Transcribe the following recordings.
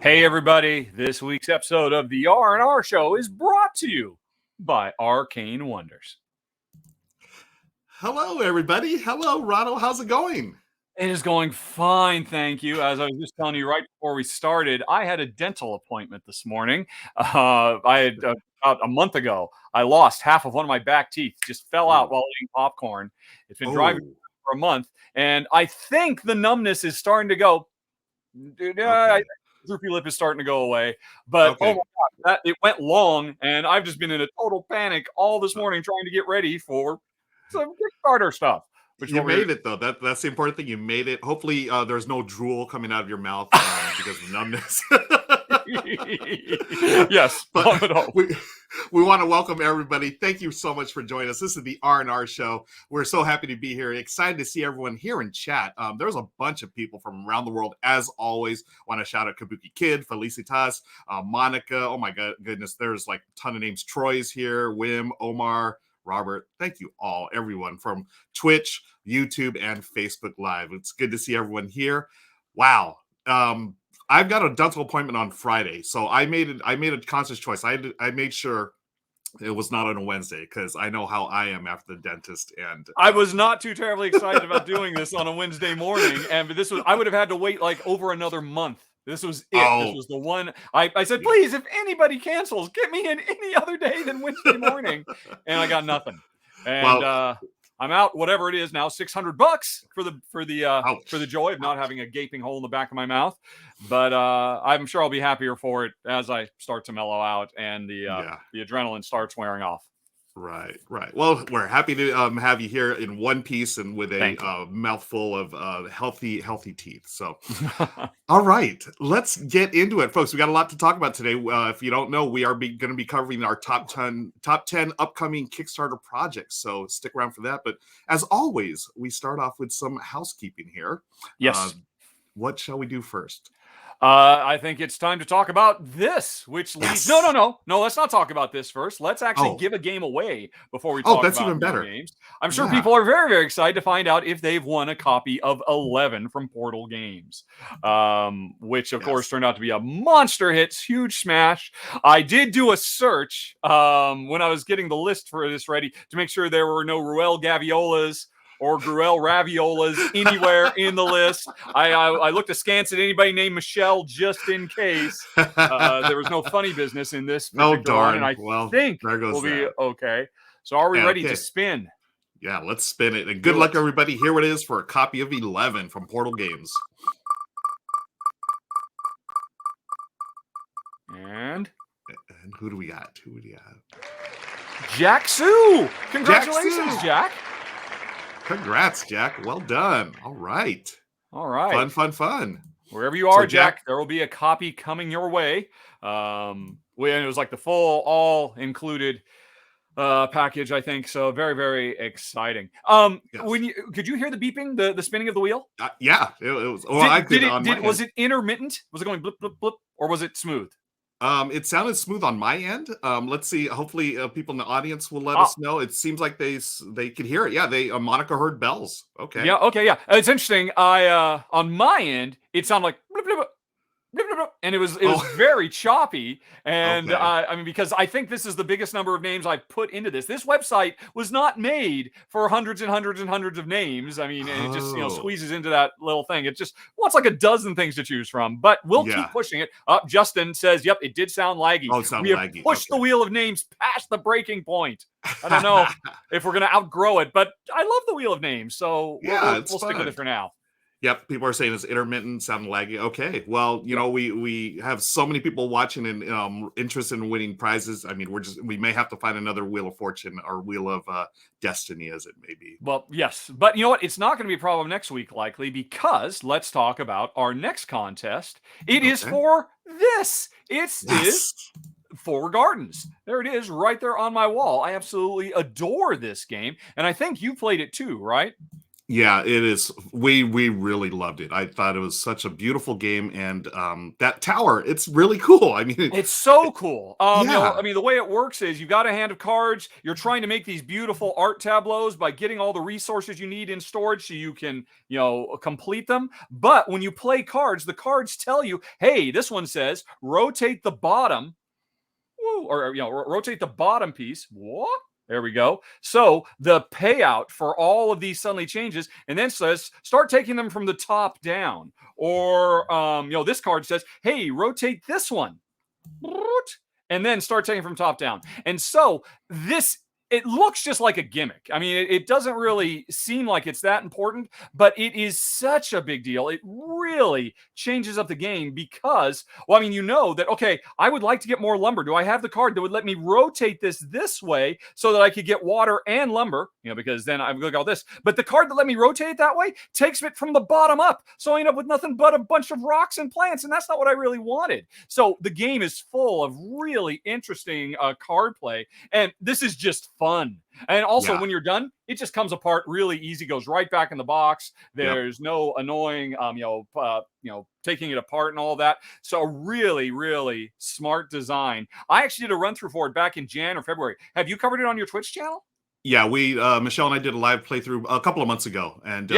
Hey everybody, this week's episode of the R&R Show is brought to you by Arcane Wonders. Hello everybody. Hello Rahdo, how's it going? It is going fine, thank you. As I was just telling you right before we started, I had a dental appointment this morning. About a month ago, I lost half of one of my back teeth, just fell out while eating popcorn. It's been driving for a month, and I think the numbness is starting to go. Droopy lip is starting to go away, but oh my god, it went long, and I've just been in a total panic all this morning trying to get ready for some Kickstarter stuff. You made it though. That's the important thing. You made it. Hopefully, there's no drool coming out of your mouth because of numbness. Yes, but we want to welcome everybody. Thank you so much for joining us. This is the R&R Show. We're so happy to be here. Excited to see everyone here in chat. There's a bunch of people from around the world. As always, want to shout out Kabuki Kid, Felicitas, Monica. Oh my goodness, there's like a ton of names. Troy's here. Wim, Omar, Robert. Thank you all, everyone from Twitch, YouTube, and Facebook Live. It's good to see everyone here. Wow. I've got a dental appointment on Friday, so I made a conscious choice. I made sure it was not on a Wednesday because I know how I am after the dentist. And I was not too terribly excited about doing this on a Wednesday morning, and I would have had to wait like over another month. This was it. This was the one. I said, please, if anybody cancels, get me in any other day than Wednesday morning, and I got nothing. And I'm out, whatever it is now, $600 for the joy of not having a gaping hole in the back of my mouth. But I'm sure I'll be happier for it as I start to mellow out and the adrenaline starts wearing off. Right. Well, we're happy to have you here in one piece and with a mouthful of healthy teeth. So, all right, let's get into it, folks. We got a lot to talk about today. If you don't know, we are going to be covering our top 10 upcoming Kickstarter projects. So stick around for that. But as always, we start off with some housekeeping here. Yes. What shall we do first? I think it's time to talk about this, which leads... No, let's not talk about this first. Let's actually give a game away before we talk about even better. Games. I'm sure people are very, very excited to find out if they've won a copy of 11 from Portal Games, which, of course, turned out to be a monster hit, huge smash. I did do a search when I was getting the list for this ready to make sure there were no Ruel Gaviolas or Gruel Raviolas anywhere in the list. I looked askance at anybody named Michelle just in case. There was no funny business in this particular one, and I think we'll be okay. So are we ready to spin? Yeah, let's spin it. And good luck, everybody. Here it is for a copy of 11 from Portal Games. And who do we got? Jack Sue! Congratulations, Jack! Congrats, Jack. Well done. All right. Fun. Wherever you are, Jack, there will be a copy coming your way. It was like the full, all-included package, I think. So very, very exciting. Could you hear the beeping, the spinning of the wheel? Yeah, it was. Was it intermittent? Was it going blip, blip, blip, or was it smooth? It sounded smooth on my end. Let's see. Hopefully, people in the audience will let us know. It seems like they could hear it. Yeah, Monica heard bells. Okay. Yeah. Okay. Yeah. It's interesting. On my end, it sounded like blip, blip, blip, and it was very choppy. And I mean, because I think this is the biggest number of names I've put into this. This website was not made for hundreds and hundreds and hundreds of names. I mean, and it just squeezes into that little thing. It just wants like a dozen things to choose from. But we'll keep pushing it. Justin says, "Yep, it did sound laggy." We have pushed the wheel of names past the breaking point. I don't know if we're going to outgrow it, but I love the wheel of names, so we'll stick with it for now. Yep, people are saying it's intermittent, sounding laggy. Okay, well, we have so many people watching and interested in winning prizes. I mean, we may have to find another Wheel of Fortune or Wheel of Destiny, as it may be. Well, yes, but you know what? It's not going to be a problem next week, likely, because let's talk about our next contest. It is for this. It is Four Gardens. There it is, right there on my wall. I absolutely adore this game, and I think you played it too, right? Yeah, it is. We really loved it. I thought it was such a beautiful game, and that tower, it's really cool. I mean, it's so cool. yeah, I mean, the way it works is you've got a hand of cards. You're trying to make these beautiful art tableaus by getting all the resources you need in storage so you can, complete them. But when you play cards, the cards tell you, hey, this one says rotate the bottom, or rotate the bottom piece. What? There we go. So the payout for all of these suddenly changes, and then says start taking them from the top down. Or this card says, hey, rotate this one, and then start taking from top down. And so it looks just like a gimmick. I mean, it doesn't really seem like it's that important, but it is such a big deal. It really changes up the game because, that, okay, I would like to get more lumber. Do I have the card that would let me rotate this way so that I could get water and lumber? Because then I look at all this. But the card that let me rotate it that way takes it from the bottom up. So I end up with nothing but a bunch of rocks and plants, and that's not what I really wanted. So the game is full of really interesting card play, and this is just fun. And also, when you're done, it just comes apart really easy, goes right back in the box. There's no annoying, taking it apart and all that. So really, really smart design. I actually did a run through for it back in Jan or February. Have you covered it on your Twitch channel? Yeah, we Michelle and I did a live playthrough a couple of months ago, and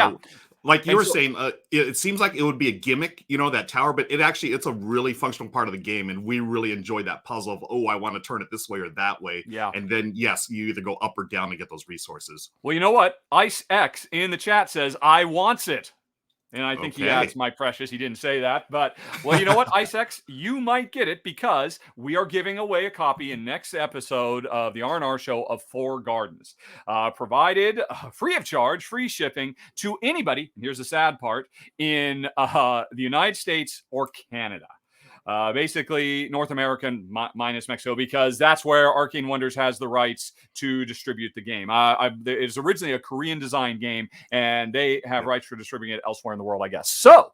like you were saying, it seems like it would be a gimmick, that tower, but it's a really functional part of the game, and we really enjoyed that puzzle of, I want to turn it this way or that way. Yeah. And then, yes, you either go up or down to get those resources. Well, you know what? Ice X in the chat says, I wants it. And I think he adds my precious. He didn't say that. But, well, you know what, IceX, you might get it because we are giving away a copy in next episode of the R&R show of Four Gardens. Provided free of charge, free shipping to anybody, and here's the sad part, in the United States or Canada. Basically North American minus Mexico, because that's where Arcane Wonders has the rights to distribute the game. It's originally a Korean design game, and they have rights for distributing it elsewhere in the world, I guess. So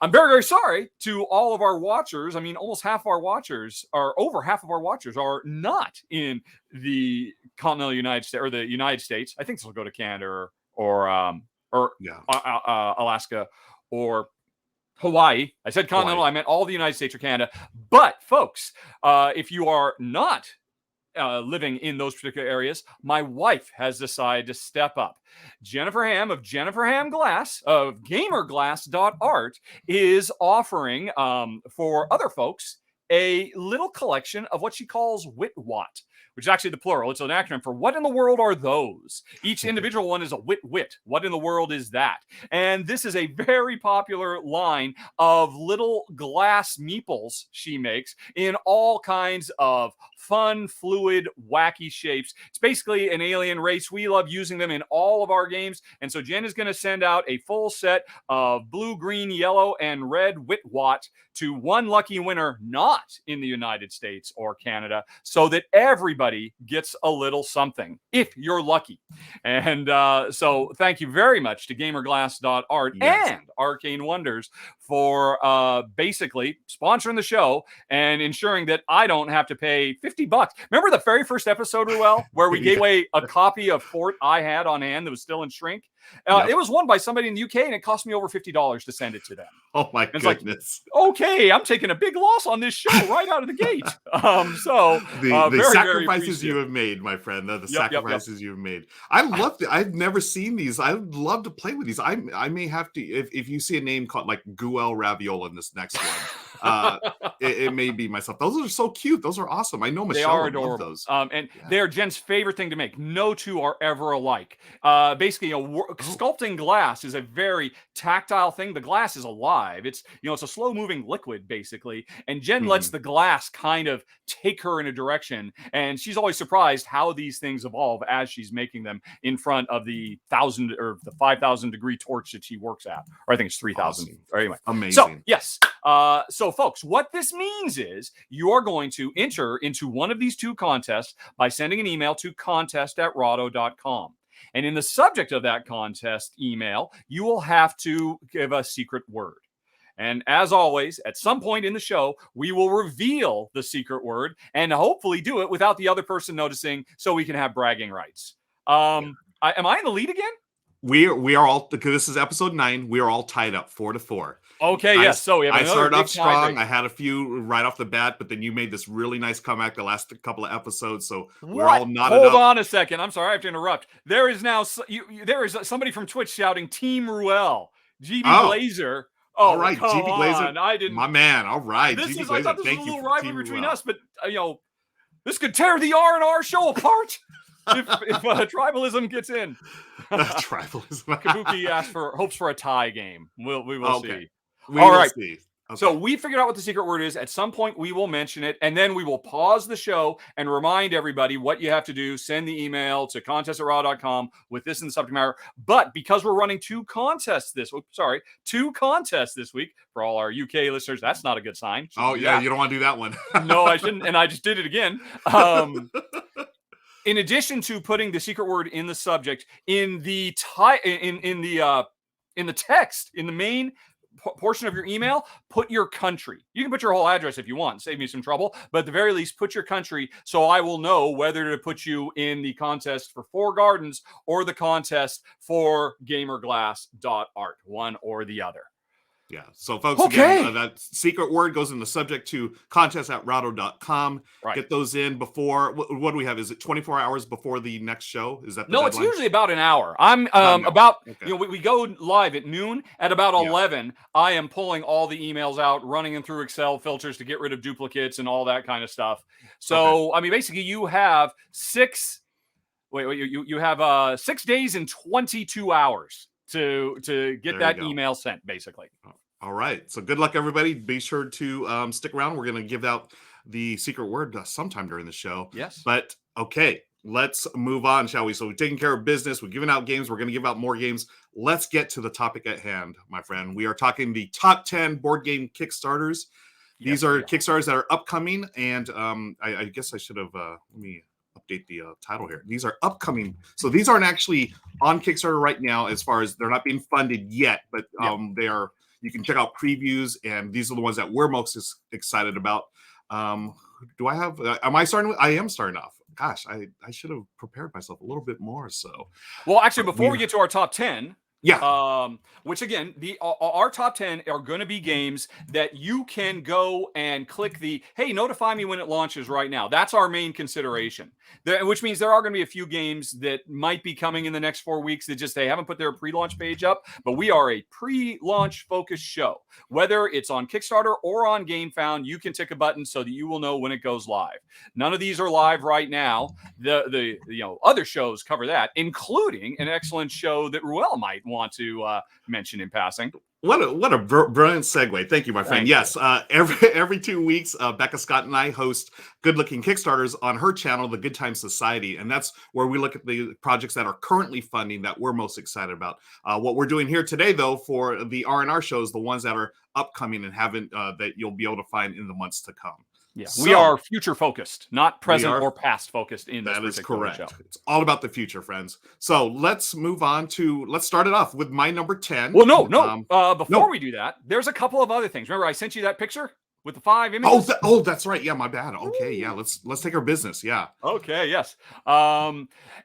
I'm very, very sorry to all of our watchers. I mean, almost half of our watchers, or over half of our watchers, are not in the continental United States or the United States. I think this will go to Canada or Alaska or Hawaii. I said continental. I meant all the United States or Canada. But folks, if you are not living in those particular areas, my wife has decided to step up. Jennifer Ham of Jennifer Ham Glass of gamerglass.art is offering for other folks a little collection of what she calls Witwat, which is actually the plural. It's an acronym for what in the world are those? Each individual one is a wit. What in the world is that? And this is a very popular line of little glass meeples she makes in all kinds of fun, fluid, wacky shapes. It's basically an alien race. We love using them in all of our games. And so Jen is going to send out a full set of blue, green, yellow, and red Witwat to one lucky winner not in the United States or Canada, so that everybody gets a little something, if you're lucky. And so thank you very much to gamerglass.art and Arcane Wonders for basically sponsoring the show and ensuring that I don't have to pay $50. Remember the very first episode, Ruel, where we gave away a copy of Fort I had on hand that was still in shrink? It was won by somebody in the UK, and it cost me over $50 to send it to them. Oh my goodness! Like, okay, I'm taking a big loss on this show right out of the gate. So the sacrifices you have made, my friend. The sacrifices you have made. I love it. I've never seen these. I would love to play with these. I may have to if you see a name called like Guel Raviola in this next one. It may be myself. Those are so cute. Those are awesome. I know Michelle would love those. And they're Jen's favorite thing to make. No two are ever alike. Basically, sculpting glass is a very tactile thing. The glass is alive. It's it's a slow moving liquid basically, and Jen lets the glass kind of take her in a direction, and she's always surprised how these things evolve as she's making them in front of the 1,000 or the 5,000 degree torch that she works at, or I think it's 3,000. Awesome. Or anyway, amazing. So yes, so folks, what this means is you are going to enter into one of these two contests by sending an email to contest@rahdo.com. And in the subject of that contest email, you will have to give a secret word. And as always, at some point in the show, we will reveal the secret word and hopefully do it without the other person noticing so we can have bragging rights. Am I in the lead again? We are all, because this is episode 9. We are all tied up 4-4. Okay, yes. So we have I another started big off strong. tiebreaker. I had a few right off the bat, but then you made this really nice comeback the last couple of episodes. So we're all knotted up. Hold on a second. I'm sorry, I have to interrupt. There is now there is somebody from Twitch shouting Team Ruel, GB Blazer. Oh, all right, GB Blazer. I didn't. My man. All right, This GB is. Blazer. I thought this Thank was a you little for rivalry Team between Ruel. us, but this could tear the R&R show apart if tribalism gets in. Tribalism. Kabuki hopes for a tie game. We will see. We will see. Okay. So we figured out what the secret word is. At some point, we will mention it, and then we will pause the show and remind everybody what you have to do. Send the email to contest@raw.com with this in the subject matter. But because we're running two contests this week for all our UK listeners, that's not a good sign. You don't want to do that one. No, I shouldn't, and I just did it again. In addition to putting the secret word in the subject, in the text, in the main portion of your email, put your country. You can put your whole address if you want, save me some trouble, but at the very least, put your country so I will know whether to put you in the contest for 4 Gardens or the contest for gamerglass.art, one or the other. Yeah. So, folks, again, that secret word goes in the subject to contest@rahdo.com. Right. Get those in before. What do we have? Is it 24 hours before the next show? Is that the deadline? It's usually about an hour. I'm we go live at noon. At about 11, I am pulling all the emails out, running them through Excel filters to get rid of duplicates and all that kind of stuff. So, I mean, basically, you have 6 days and 22 hours to get that email sent, basically. All right. So good luck, everybody. Be sure to stick around. We're going to give out the secret word sometime during the show. Yes. But okay, let's move on, shall we? So we've taken care of business. We've given out games. We're going to give out more games. Let's get to the topic at hand, my friend. We are talking the top 10 board game Kickstarters. These are Kickstarters that are upcoming. And I guess I should have, let me update the title here. These are upcoming. So these aren't actually on Kickstarter right now, as far as they're not being funded yet, but they are. You can check out previews, and these are the ones that we're most excited about. Do I have? Am I starting? I am starting off. Gosh, I should have prepared myself a little bit more. So, well, actually, before we get to our top 10. Yeah. Which again, our top 10 are going to be games that you can go and click the, hey, notify me when it launches right now. That's our main consideration. Which means there are going to be a few games that might be coming in the next 4 weeks that they haven't put their pre-launch page up, but we are a pre-launch focused show. Whether it's on Kickstarter or on GameFound, you can tick a button so that you will know when it goes live. None of these are live right now. The other shows cover that, including an excellent show that Ruel might want to mention in passing. What a brilliant segue. Thank you, my friend. Yes, every 2 weeks, Becca Scott and I host Good Looking Kickstarters on her channel, The Good Time Society, and that's where we look at the projects that are currently funding that we're most excited about. What we're doing here today, though, for the R&R shows, the ones that are upcoming and haven't that you'll be able to find in the months to come. Yeah, we are future focused, not present or past focused in this particular show. It's all about the future, friends. So let's move on let's start it off with my number 10. Well, before we do that, there's a couple of other things. Remember, I sent you that picture with the 5 images? That's right. Yeah, my bad. Okay, yeah, let's take our business. Yeah. Okay, yes.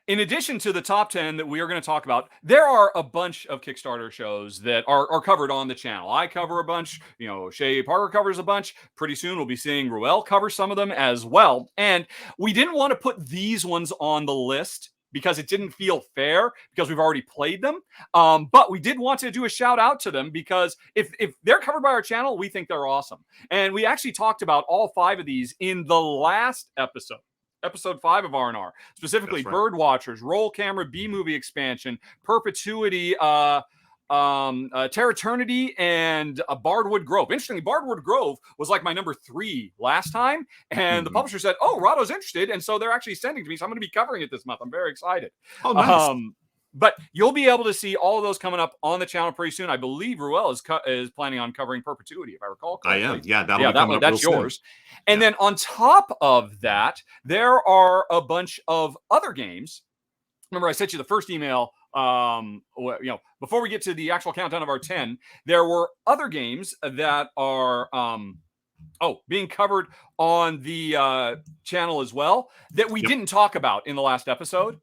In addition to the top 10 that we are going to talk about, there are a bunch of Kickstarter shows that are covered on the channel. I cover a bunch. Shay Parker covers a bunch. Pretty soon we'll be seeing Ruel cover some of them as well. And we didn't want to put these ones on the list because it didn't feel fair because we've already played them. But we did want to do a shout out to them because if they're covered by our channel, we think they're awesome. And we actually talked about all 5 of these in the last episode 5 of R&R, specifically Birdwatchers, Roll Camera, B-Movie Expansion, Perpetuity, Terraternity, and Bardwood Grove. Interestingly, Bardwood Grove was like my number 3 last time, and the publisher said, "Oh, Rahdo's interested," and so they're actually sending to me. So I'm going to be covering it this month. I'm very excited. Oh, nice. But you'll be able to see all of those coming up on the channel pretty soon. I believe Ruel is planning on covering Perpetuity, if I recall correctly. I am. Yeah, that's yours. And then on top of that, there are a bunch of other games. Remember, I sent you the first email. Before we get to the actual countdown of our 10, there were other games that are being covered on the channel as well that we didn't talk about in the last episode.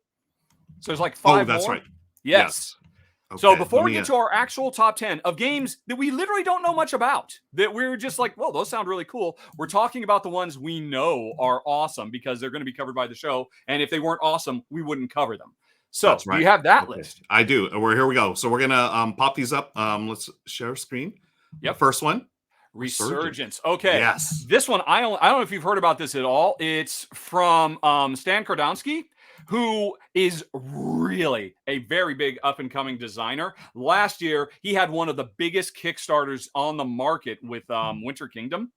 So there's like 5 more. That's right. Yes. Okay, So before we get to our actual top 10 of games that we literally don't know much about, that we're just like, well, those sound really cool. We're talking about the ones we know are awesome because they're going to be covered by the show. And if they weren't awesome, we wouldn't cover them. So that's right. Do you have that list? I do. Here we go. So we're gonna pop these up. Let's share screen. Yep. The first one. Resurgence. Okay. Yes. This one, I don't know if you've heard about this at all. It's from Stan Kordonsky, who is really a very big up-and-coming designer. Last year, he had one of the biggest Kickstarters on the market with Winter Kingdom.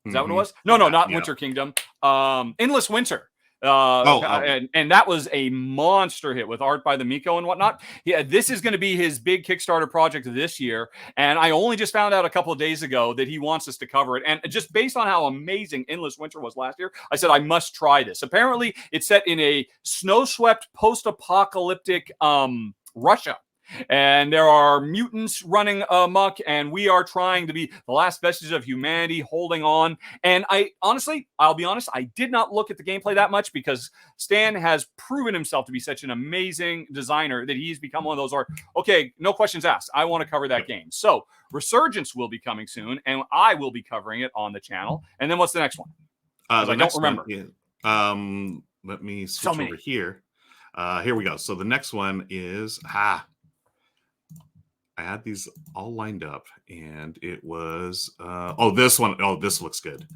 Is that what it was? No, not Winter Kingdom. Endless Winter. And that was a monster hit with art by the Miko and whatnot. Yeah, this is going to be his big Kickstarter project this year. And I only just found out a couple of days ago that he wants us to cover it. And just based on how amazing Endless Winter was last year, I said, I must try this. Apparently, it's set in a snow-swept post-apocalyptic Russia. And there are mutants running amok, and we are trying to be the last vestiges of humanity holding on. And I'll be honest, I did not look at the gameplay that much because Stan has proven himself to be such an amazing designer that he's become one of those okay, no questions asked. I want to cover that game. So Resurgence will be coming soon, and I will be covering it on the channel. And then what's the next one? I don't remember. Let me switch over here. Here we go. So the next one is I had these all lined up, and it was this one. Oh, this looks good.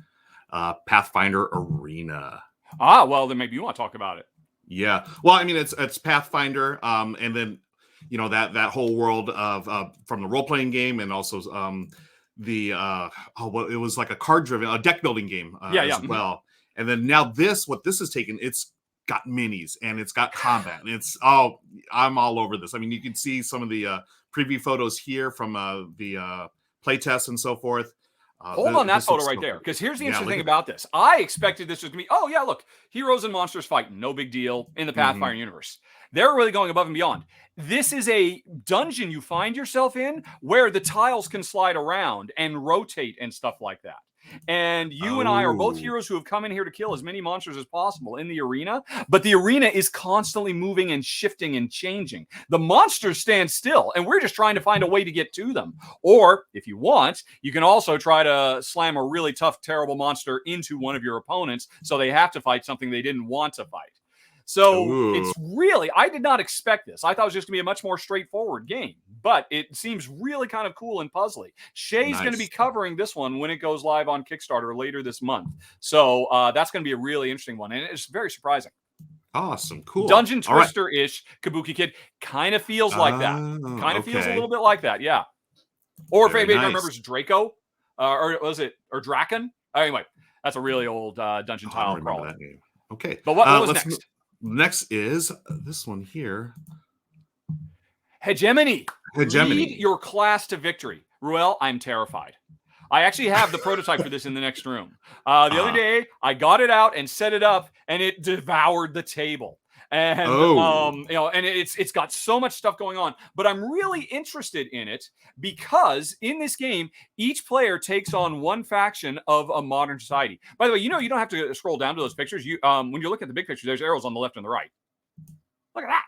Pathfinder Arena. Well, then maybe you want to talk about it. Yeah. Well, I mean, it's Pathfinder, and then that whole world of from the role playing game, and also it was like a card driven, a deck building game as well. And then now what this is taken, it's got minis and it's got combat, and I'm all over this. I mean, you can see some of the preview photos here from the playtest and so forth. Hold on that photo right there, because here's the interesting thing about this. I expected this was going to be, look, heroes and monsters fighting, no big deal in the Pathfinder universe. They're really going above and beyond. This is a dungeon you find yourself in where the tiles can slide around and rotate and stuff like that. And you and I are both heroes who have come in here to kill as many monsters as possible in the arena, but the arena is constantly moving and shifting and changing. The monsters stand still, and we're just trying to find a way to get to them. Or, if you want, you can also try to slam a really tough, terrible monster into one of your opponents so they have to fight something they didn't want to fight. So it's really, I did not expect this. I thought it was just going to be a much more straightforward game, but it seems really kind of cool and puzzly. Shay's going to be covering this one when it goes live on Kickstarter later this month. So that's going to be a really interesting one, and it's very surprising. Awesome, cool. Dungeon Twister-ish Kabuki Kid kind of feels like that. Kind of feels a little bit like that, yeah. Or if anybody remembers Draco, or was it, or Draken? Anyway, that's a really old dungeon tile crawler. Okay. But what was next? Next is this one here. Hegemony. Lead your class to victory. Ruel, I'm terrified. I actually have the prototype for this in the next room. The other day, I got it out and set it up, and it devoured the table. And and it's got so much stuff going on, but I'm really interested in it because in this game, each player takes on one faction of a modern society. By the way, you don't have to scroll down to those pictures. You when you look at the big picture, there's arrows on the left and the right. Look at that.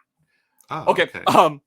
Oh, okay.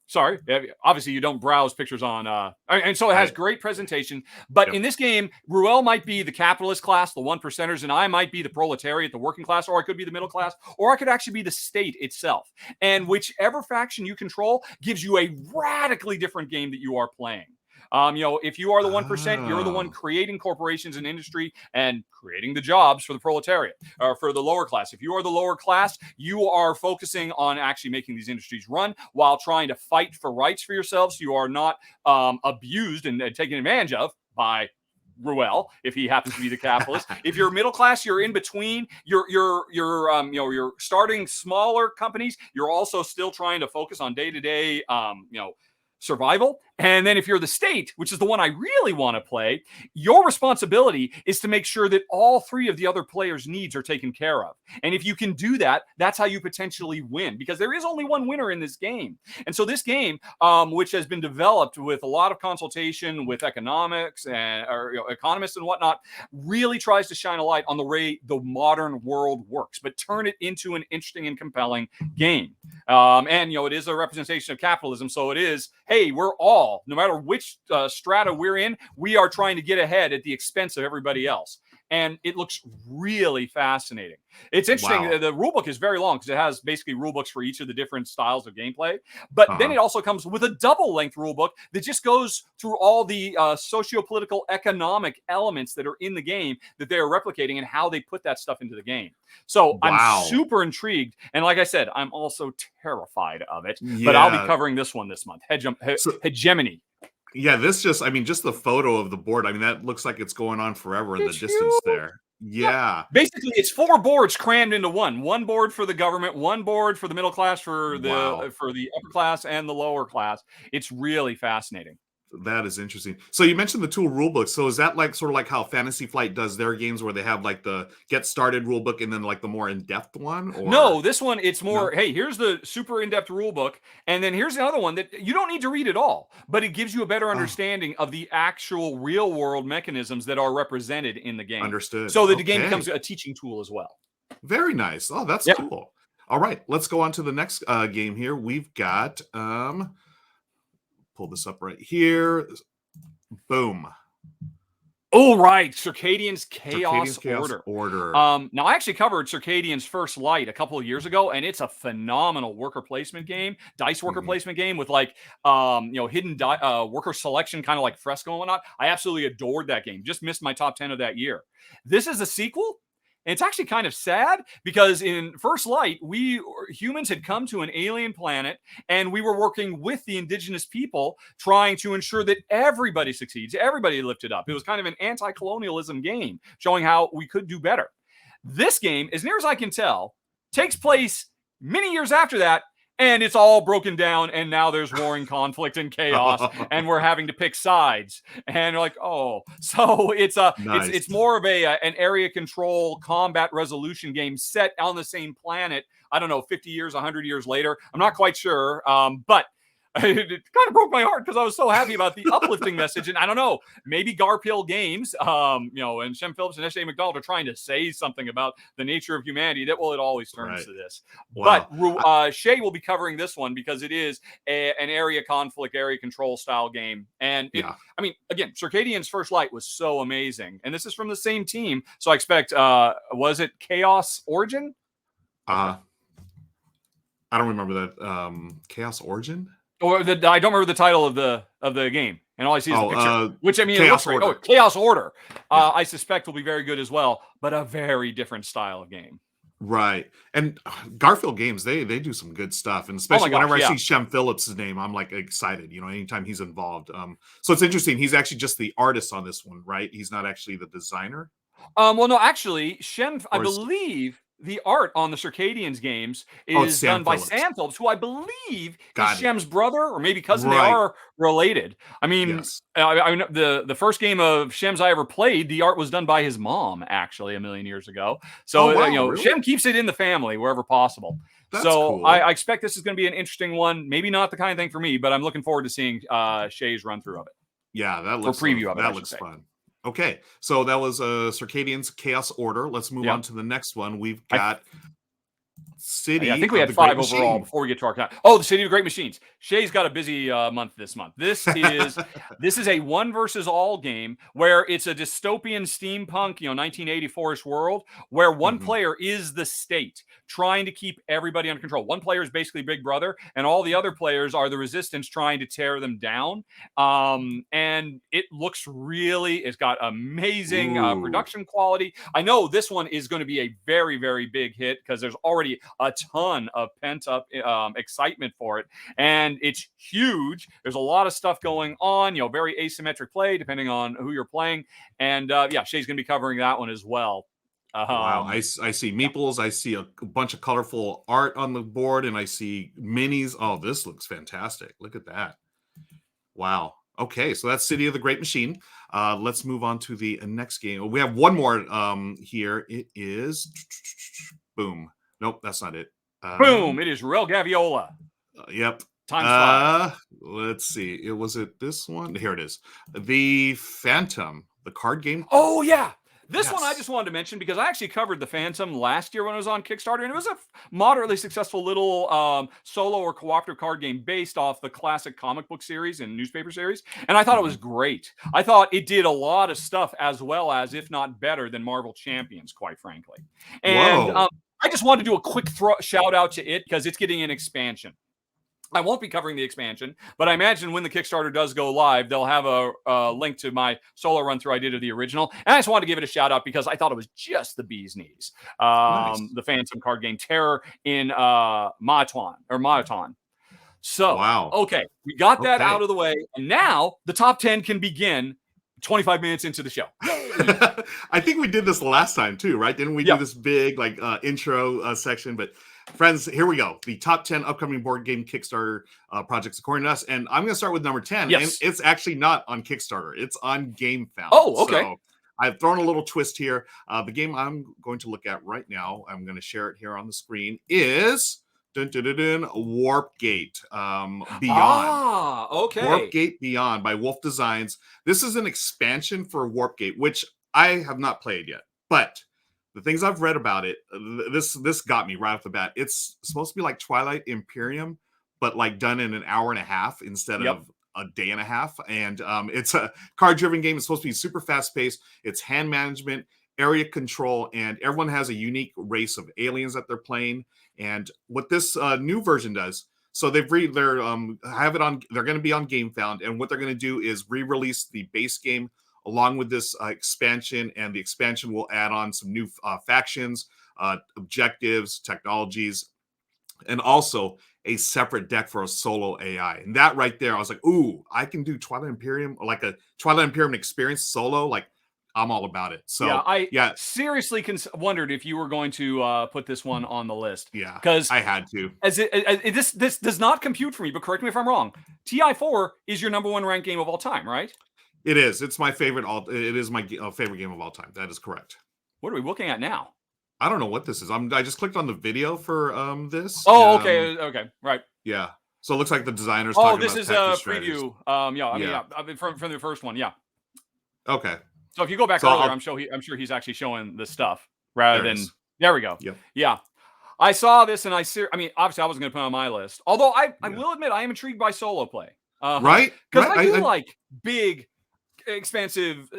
Sorry. Obviously, you don't browse pictures on. And so it has great presentation. But in this game, Ruel might be the capitalist class, the 1%ers, and I might be the proletariat, the working class, or I could be the middle class, or I could actually be the state itself. And whichever faction you control gives you a radically different game that you are playing. If you are the 1%, you're the one creating corporations and industry and creating the jobs for the proletariat or for the lower class. If you are the lower class, you are focusing on actually making these industries run while trying to fight for rights for yourselves. So you are not abused and taken advantage of by Ruel, if he happens to be the capitalist. If you're middle class, you're in between. You're starting smaller companies. You're also still trying to focus on day-to-day, survival. And then if you're the state, which is the one I really want to play, your responsibility is to make sure that all three of the other players' needs are taken care of. And if you can do that, that's how you potentially win, because there is only one winner in this game. And so this game, which has been developed with a lot of consultation with economics and economists and whatnot, really tries to shine a light on the way the modern world works, but turn it into an interesting and compelling game. And it is a representation of capitalism. So it is, hey, we're all, no matter which strata we're in, we are trying to get ahead at the expense of everybody else. And it looks really fascinating. It's interesting. Wow. The rulebook is very long because it has basically rulebooks for each of the different styles of gameplay. But then it also comes with a double-length rulebook that just goes through all the socio-political, economic elements that are in the game that they are replicating and how they put that stuff into the game. So I'm super intrigued. And like I said, I'm also terrified of it. Yeah. But I'll be covering this one this month. Hegemony. Yeah, this just the photo of the board. I mean, that looks like it's going on forever in the distance there. Yeah. Basically, it's 4 boards crammed into one. One board for the government, one board for the middle class, for the upper class and the lower class. It's really fascinating. That is interesting. So you mentioned the tool rulebook. So is that like sort of like how Fantasy Flight does their games, where they have like the get started rulebook and then like the more in-depth one? Or no, this one it's more, hey, here's the super in-depth rulebook, and then here's another one that you don't need to read at all, but it gives you a better understanding of the actual real world mechanisms that are represented in the game. Understood. So that the game becomes a teaching tool as well. Very nice. Oh, that's cool. All right, let's go on to the next game here. We've got pull this up right here. Boom. Oh, right. Circadians Chaos Order. Now, I actually covered Circadians First Light a couple of years ago, and it's a phenomenal worker placement game, dice worker placement game with like, hidden worker selection, kind of like Fresco and whatnot. I absolutely adored that game. Just missed my top 10 of that year. This is a sequel. And it's actually kind of sad because in First Light, we humans had come to an alien planet and we were working with the indigenous people trying to ensure that everybody succeeds, everybody lifted up. It was kind of an anti-colonialism game showing how we could do better. This game, as near as I can tell, takes place many years after that, and it's all broken down, and now there's warring conflict and chaos, and we're having to pick sides. And you're like, oh, so it's it's more of an area control combat resolution game set on the same planet. I don't know, 50 years, 100 years later. I'm not quite sure, but it kind of broke my heart because I was so happy about the uplifting message. And I don't know, maybe Garphill Games, and Shem Phillips and S.A. McDonald are trying to say something about the nature of humanity. That it always turns to this. Wow. But Shay will be covering this one because it is an area conflict, area control style game. And again, Circadians First Light was so amazing. And this is from the same team. So I expect, was it Chaos Origin? I don't remember that. Chaos Origin? Or I don't remember the title of the game, and all I see is the picture. Which I mean, Chaos it looks Order. Chaos Order. I suspect will be very good as well, but a very different style of game. Right. And Garphill Games, they do some good stuff, and especially whenever I see Shem Phillips' name, I'm like excited. Anytime he's involved. So it's interesting. He's actually just the artist on this one, right? He's not actually the designer. Well, no, actually, Shem, I believe. The art on the Circadians games is done by Sam Phillips, who I believe is Shem's brother or maybe cousin. Right. They are related. I mean, the first game of Shem's I ever played, the art was done by his mom, actually, a million years ago. So, really? Shem keeps it in the family wherever possible. That's cool. I expect this is going to be an interesting one. Maybe not the kind of thing for me, but I'm looking forward to seeing Shay's run through of it. Yeah, that looks preview of it. That looks fun. Okay, so that was Circadians Chaos Order. Let's move on to the next one. We've got City. I think we had 5 overall before we get to our count. Oh, the City of Great Machines. Shay's got a busy month this month. This is a one versus all game where it's a dystopian steampunk, 1984ish world where one player is the state trying to keep everybody under control. One player is basically Big Brother, and all the other players are the resistance trying to tear them down. And it looks it's got amazing production quality. I know this one is going to be a very, very big hit because there's already a ton of pent-up excitement for it, and it's huge. There's a lot of stuff going on, very asymmetric play depending on who you're playing, and Shay's going to be covering that one as well. Wow, I see meeples, I see a bunch of colorful art on the board, and I see minis. Oh, this looks fantastic. Look at that. Wow. Okay, so that's City of the Great Machine. Let's move on to the next game. We have one more here. It is boom. Nope, that's not it. Boom! It is Real Gaviola. Yep. Times 5. Let's see. Was it this one? Here it is. The Phantom, the card game. Oh yeah, This one I just wanted to mention because I actually covered the Phantom last year when it was on Kickstarter, and it was a moderately successful little solo or cooperative card game based off the classic comic book series and newspaper series, and I thought it was great. I thought it did a lot of stuff as well as, if not better than, Marvel Champions, quite frankly. And I just wanted to do a quick shout out to it because it's getting an expansion. I won't be covering the expansion, but I imagine when the Kickstarter does go live, they'll have a link to my solo run through I did of the original. And I just wanted to give it a shout out because I thought it was just the bee's knees. The Phantom card game Terror in Mawitaan. So, okay, we got that out of the way. And now the top 10 can begin 25 minutes into the show. I think we did this last time too, right? Didn't we do this big intro section? But friends, here we go. The top 10 upcoming board game Kickstarter projects according to us. And I'm going to start with number 10. Yes. And it's actually not on Kickstarter. It's on GameFound. Oh, okay. So I've thrown a little twist here. The game I'm going to look at right now, I'm going to share it here on the screen, is Warpgate Beyond. Okay. Warpgate Beyond by Wolf Designs. This is an expansion for Warpgate, which I have not played yet. But the things I've read about it, this got me right off the bat. It's supposed to be like Twilight Imperium, but like done in an hour and a half instead of a day and a half. And it's a card-driven game. It's supposed to be super fast-paced. It's hand management, area control, and everyone has a unique race of aliens that they're playing. And what this new version does, so they're going to be on GameFound, and what they're going to do is re-release the base game along with this expansion, and the expansion will add on some new factions, objectives, technologies, and also a separate deck for a solo AI. And that right there, I was like, ooh, I can do Twilight Imperium, like a Twilight Imperium experience solo. Like, I'm all about it. So I seriously wondered if you were going to put this one on the list. Yeah, because I had to. This does not compute for me, but correct me if I'm wrong. TI4 is your number one ranked game of all time, right? It is. It's my favorite. It is my favorite game of all time. That is correct. What are we looking at now? I don't know what this is. I just clicked on the video for this. Oh, okay, right. Yeah. So it looks like the designers. Oh, this is a preview. From the first one. Yeah. Okay. So if you go back earlier, I'm sure he's actually showing the stuff rather than. There we go. Yep. Yeah. I saw this and obviously I wasn't going to put it on my list. Although I will admit I am intrigued by solo play. Right? Because I do like big, expansive,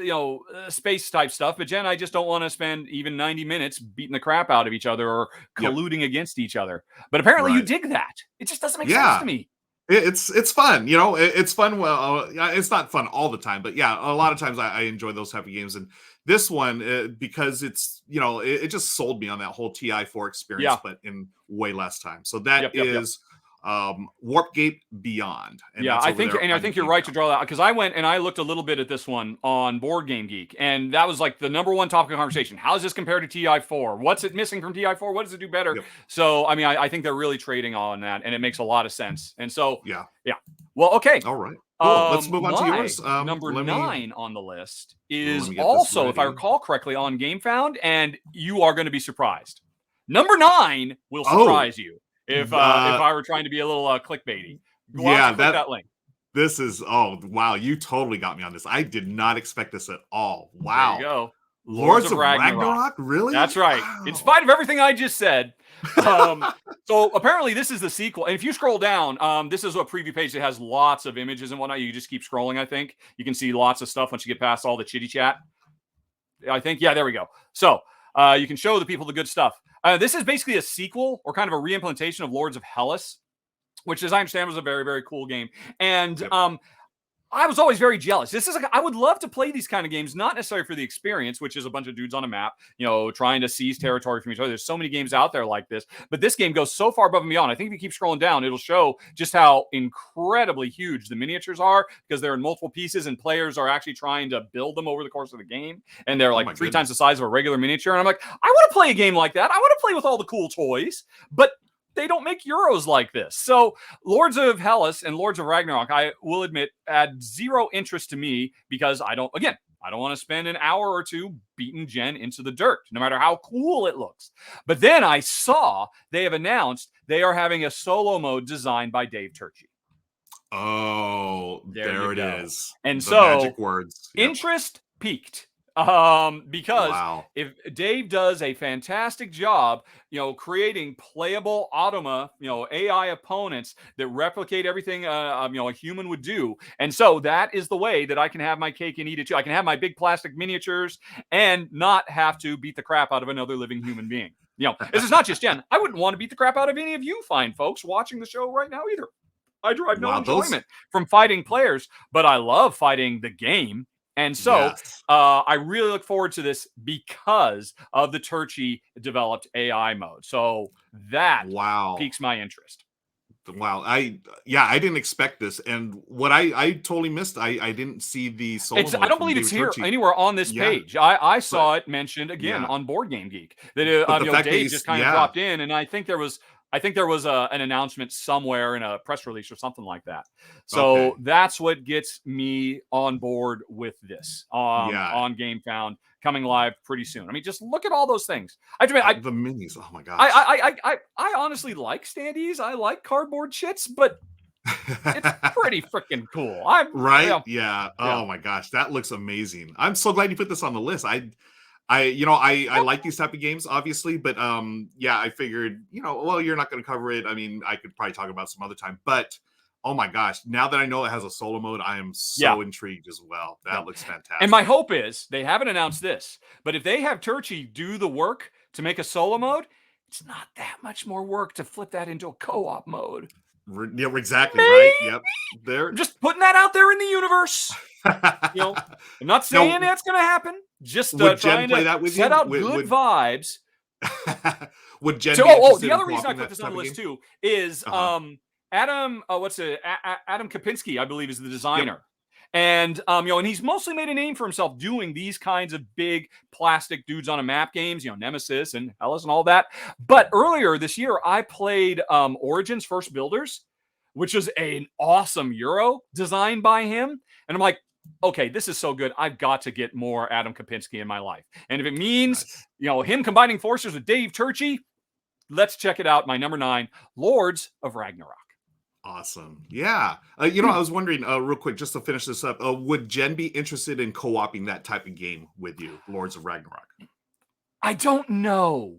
space type stuff. But Jen, I just don't want to spend even 90 minutes beating the crap out of each other or colluding against each other. But apparently you dig that. It just doesn't make sense to me. It's fun, it's fun. Well, it's not fun all the time, but a lot of times I enjoy those type of games. And this one, because it's, it just sold me on that whole TI4 experience, but in way less time. So that is Warpgate Beyond. And I think you're right to draw that, because I went and I looked a little bit at this one on Board Game Geek, and that was like the number one topic of conversation. How does this compare to TI4? What's it missing from TI4? What does it do better? So I think they're really trading on that, and it makes a lot of sense. And so well, okay, all right, cool. Let's move on to yours. Number 9 on the list is also, if I recall correctly, on GameFound, and you are going to be surprised. Number 9 will surprise you. If I were trying to be a little clickbaity. Go out and click that link. This is, wow, you totally got me on this. I did not expect this at all. Wow. There you go. Lords of Ragnarok? Really? That's right. Wow. In spite of everything I just said. So apparently this is the sequel. And if you scroll down, this is a preview page that has lots of images and whatnot. You just keep scrolling, I think. You can see lots of stuff once you get past all the chitty chat. I think, there we go. So you can show the people the good stuff. This is basically a sequel or kind of a re-implementation of Lords of Hellas, which, as I understand, was a very, very cool game. And I was always very jealous. I would love to play these kind of games, not necessarily for the experience, which is a bunch of dudes on a map, trying to seize territory from each other. There's so many games out there like this, but this game goes so far above and beyond. I think if you keep scrolling down, it'll show just how incredibly huge the miniatures are, because they're in multiple pieces and players are actually trying to build them over the course of the game. And they're like 3 times the size of a regular miniature. And I'm like, I want to play a game like that. I want to play with all the cool toys, but they don't make Euros like this. So Lords of Hellas and Lords of Ragnarok, I will admit, add zero interest to me, because I don't want to spend an hour or two beating Jen into the dirt, no matter how cool it looks. But then I saw they have announced they are having a solo mode designed by Dave Turczi. Oh, there it is. And the magic words. Interest peaked. Because Wow. if Dave does a fantastic job, creating playable automa, AI opponents that replicate everything, a human would do. And so that is the way that I can have my cake and eat it too. I can have my big plastic miniatures and not have to beat the crap out of another living human being. This is not just Jen. I wouldn't want to beat the crap out of any of you fine folks watching the show right now either. I derive no enjoyment from fighting players, but I love fighting the game. And so I really look forward to this because of the Turchi developed AI mode. So that piques my interest. Wow. I didn't expect this. And what I totally missed, I didn't see the solo mode. I don't believe it's here anywhere on this page. I saw it mentioned again on Board Game Geek that Dave just kind of dropped in, and I think there was an announcement somewhere in a press release or something like that. So that's what gets me on board with this on GameFound, coming live pretty soon. I mean, just look at all those things. The minis. Oh my gosh. I honestly like standees. I like cardboard shits, but it's pretty freaking cool. Yeah. Oh my gosh, that looks amazing. I'm so glad you put this on the list. I like these type of games, obviously, but I figured, well, you're not going to cover it. I mean, I could probably talk about some other time, but oh my gosh, now that I know it has a solo mode, I am so intrigued as well. That looks fantastic. And my hope is, they haven't announced this, but if they have Turchi do the work to make a solo mode, it's not that much more work to flip that into a co-op mode. Yeah, exactly. Maybe. Right. Yep. There. Just putting that out there in the universe. I'm not saying that's going to happen. Just trying to set out good vibes. Would Jen? The other reason I put this on the list too is Adam. Adam Kopinski, I believe, is the designer. Yep. And and he's mostly made a name for himself doing these kinds of big plastic dudes on a map games, Nemesis and Hellas and all that. But earlier this year, I played Origins First Builders, which was an awesome Euro designed by him. And I'm like, okay, this is so good. I've got to get more Adam Kopinski in my life. And if it means, him combining forces with Dave Turchi, let's check it out. My number 9, Lords of Ragnarok. Awesome. Yeah. I was wondering real quick, just to finish this up, would Jen be interested in co-oping that type of game with you, Lords of Ragnarok? I don't know.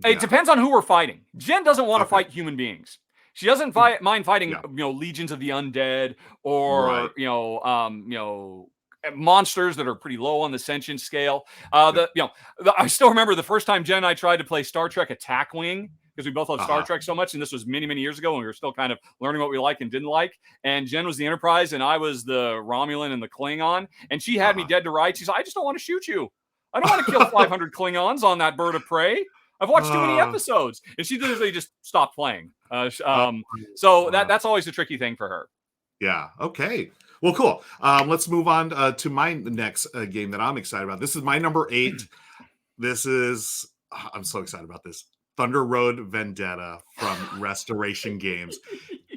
Yeah. It depends on who we're fighting. Jen doesn't want to fight human beings. She doesn't mind fighting, legions of the undead or, monsters that are pretty low on the sentient scale. I still remember the first time Jen and I tried to play Star Trek Attack Wing, because we both love Star Trek so much, and this was many, many years ago, and we were still kind of learning what we liked and didn't like. And Jen was the Enterprise, and I was the Romulan and the Klingon, and she had me dead to rights. She said, I just don't want to shoot you. I don't want to kill 500 Klingons on that bird of prey. I've watched too many episodes. And she literally just stopped playing. So that's always a tricky thing for her. Yeah, okay. Well, cool. Let's move on to my next game that I'm excited about. This is my number 8. I'm so excited about this. Thunder Road Vendetta from Restoration Games.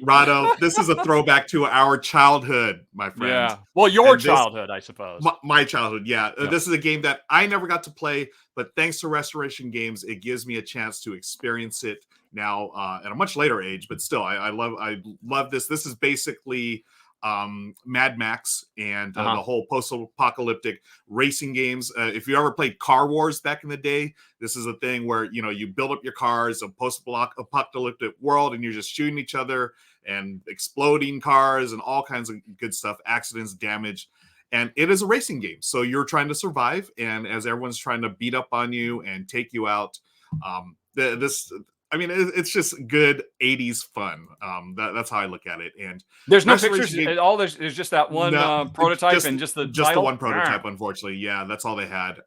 Rahdo, this is a throwback to our childhood, my friend. Yeah. Well, your childhood, I suppose. My childhood, yeah. This is a game that I never got to play, but thanks to Restoration Games, it gives me a chance to experience it now at a much later age. But still, I love this. This is basically Mad Max and the whole post-apocalyptic racing games. If you ever played Car Wars back in the day, this is a thing where you build up your cars, a post-apocalyptic world, and you're just shooting each other and exploding cars and all kinds of good stuff, accidents, damage. And it is a racing game, so you're trying to survive, and as everyone's trying to beat up on you and take you out, it's just good 80s fun. That's how I look at it. And there's no pictures at all. There's just that one prototype and just the one prototype. Unfortunately, yeah, that's all they had.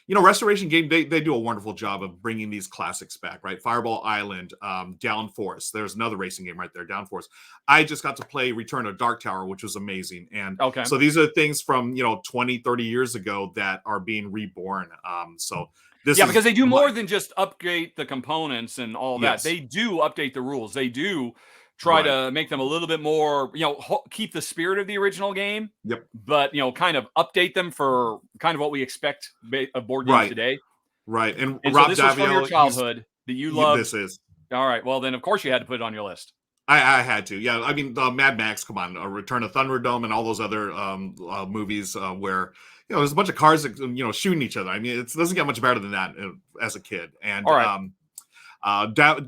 Restoration Game, they do a wonderful job of bringing these classics back, right? Fireball Island, Downforce. There's another racing game right there, Downforce. I just got to play Return of Dark Tower, which was amazing. And so these are things from 20, 30 years ago that are being reborn. Because they do more than just update the components and all that. They do update the rules. They do try to make them a little bit more, keep the spirit of the original game. Yep. But, kind of update them for kind of what we expect of board games today. Right. And so Rob this was from your childhood that you love. This is. All right. Well, then, of course, you had to put it on your list. I had to. Yeah. I mean, Mad Max, come on. Return of Thunderdome and all those other movies where there's a bunch of cars that, shooting each other. I mean, it doesn't get much better than that as a kid. And All right.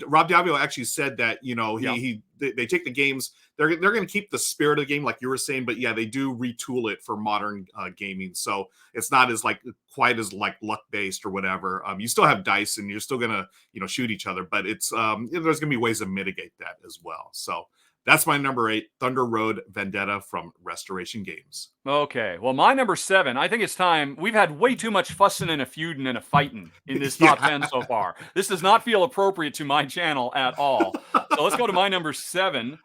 Rob Diablo actually said that Yeah. they take the games. They're going to keep the spirit of the game, like you were saying, but yeah, they do retool it for modern gaming. So it's not as quite as luck based or whatever. You still have dice, and you're still gonna shoot each other, but it's there's gonna be ways to mitigate that as well. So that's my number 8, Thunder Road Vendetta from Restoration Games. Okay, well, my number 7, I think it's time. We've had way too much fussing and a feuding and a fighting in this top 10 so far. This does not feel appropriate to my channel at all. So let's go to my number 7,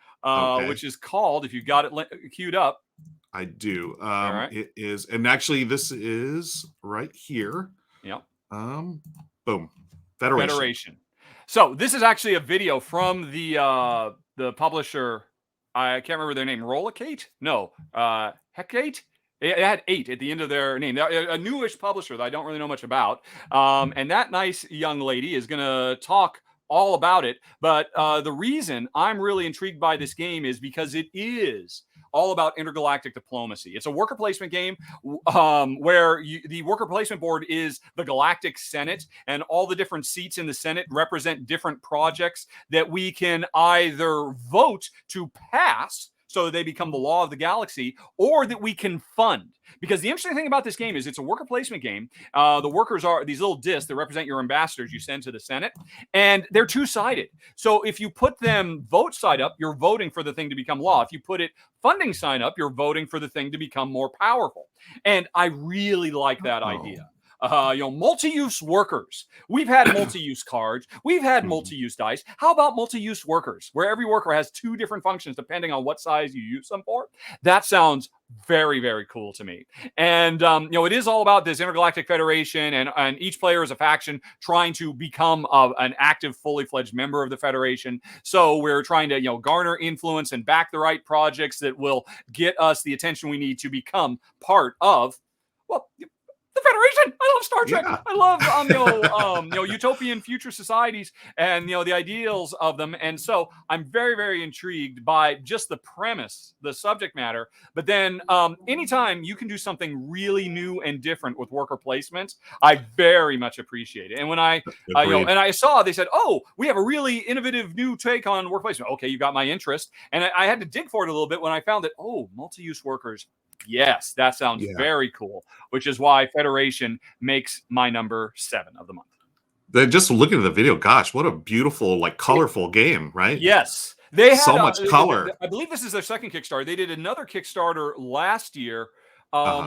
which is called, if you got it queued up. I do. All right. It is, and actually this is right here. Yep. Boom. Federation. So this is actually a video from the publisher. I can't remember their name. Rollacate? No. Hecate? It had 8 at the end of their name. They're a newish publisher that I don't really know much about. And that nice young lady is going to talk all about it. But the reason I'm really intrigued by this game is because it is all about intergalactic diplomacy. It's a worker placement game where the worker placement board is the Galactic Senate, and all the different seats in the Senate represent different projects that we can either vote to pass so that they become the law of the galaxy, or that we can fund. Because the interesting thing about this game is it's a worker placement game. The workers are these little discs that represent your ambassadors you send to the Senate, and they're two-sided. So if you put them vote side up, you're voting for the thing to become law. If you put it funding sign up, you're voting for the thing to become more powerful. And I really like that idea. Multi-use workers. We've had multi-use cards. We've had multi-use dice. How about multi-use workers, where every worker has 2 different functions depending on what size you use them for? That sounds very, very cool to me. And, it is all about this intergalactic federation, and each player is a faction trying to become an active, fully fledged member of the federation. So we're trying to, garner influence and back the right projects that will get us the attention we need to become part of, the Federation. I love Star Trek. Yeah. I love utopian future societies and the ideals of them. And so I'm very, very intrigued by just the premise, the subject matter. But then anytime you can do something really new and different with worker placement, I very much appreciate it. And when I I saw, they said, "Oh, we have a really innovative new take on work placement." Okay, you got my interest, and I had to dig for it a little bit when I found that multi-use workers. Yes, that sounds very cool, which is why Federation makes my number 7 of the month. Then just looking at the video, gosh, what a beautiful, colorful game, right? Yes. They had so much color. I believe this is their second Kickstarter. They did another Kickstarter last year,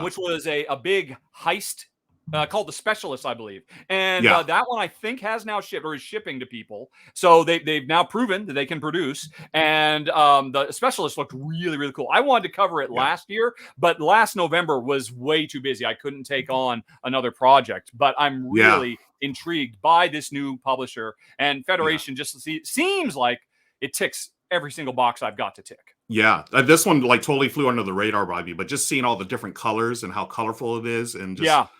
which was a big heist called The Specialist, I believe. And that one I think has now shipped or is shipping to people. So they've now proven that they can produce. And the Specialist looked really, really cool. I wanted to cover it last year, but last November was way too busy. I couldn't take on another project. But I'm really intrigued by this new publisher. And Federation just seems like it ticks every single box I've got to tick. Yeah, this one totally flew under the radar by me. But just seeing all the different colors and how colorful it is, and just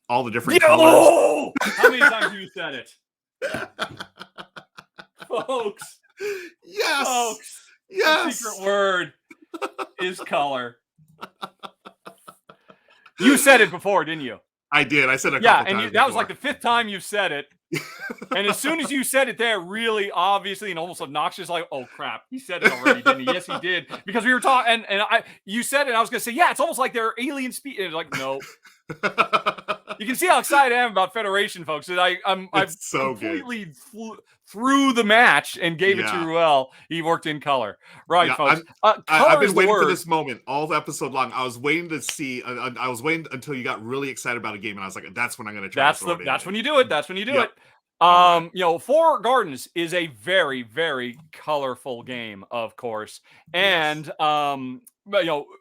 all the different colors. How many times have you said it? Folks. Yes. Folks. Yes. The secret word is color. You said it before, didn't you? I did. I said it a couple times. That was like the 5th time you've said it. And as soon as you said it there, really obviously and almost obnoxious, oh crap, he said it already, didn't he? Yes, he did. Because we were talking, and you said it, and I was going to say, it's almost like they're alien species. No. You can see how excited I am about Federation, folks. I'm so completely through the match and gave it to Ruel. He worked in color. Right, folks. I've been waiting for this moment all episode long. I was waiting to see. I was waiting until you got really excited about a game, and I was like, that's when I'm going to try. That's when you do it. That's when you do it. Four Gardens is a very, very colorful game, of course. And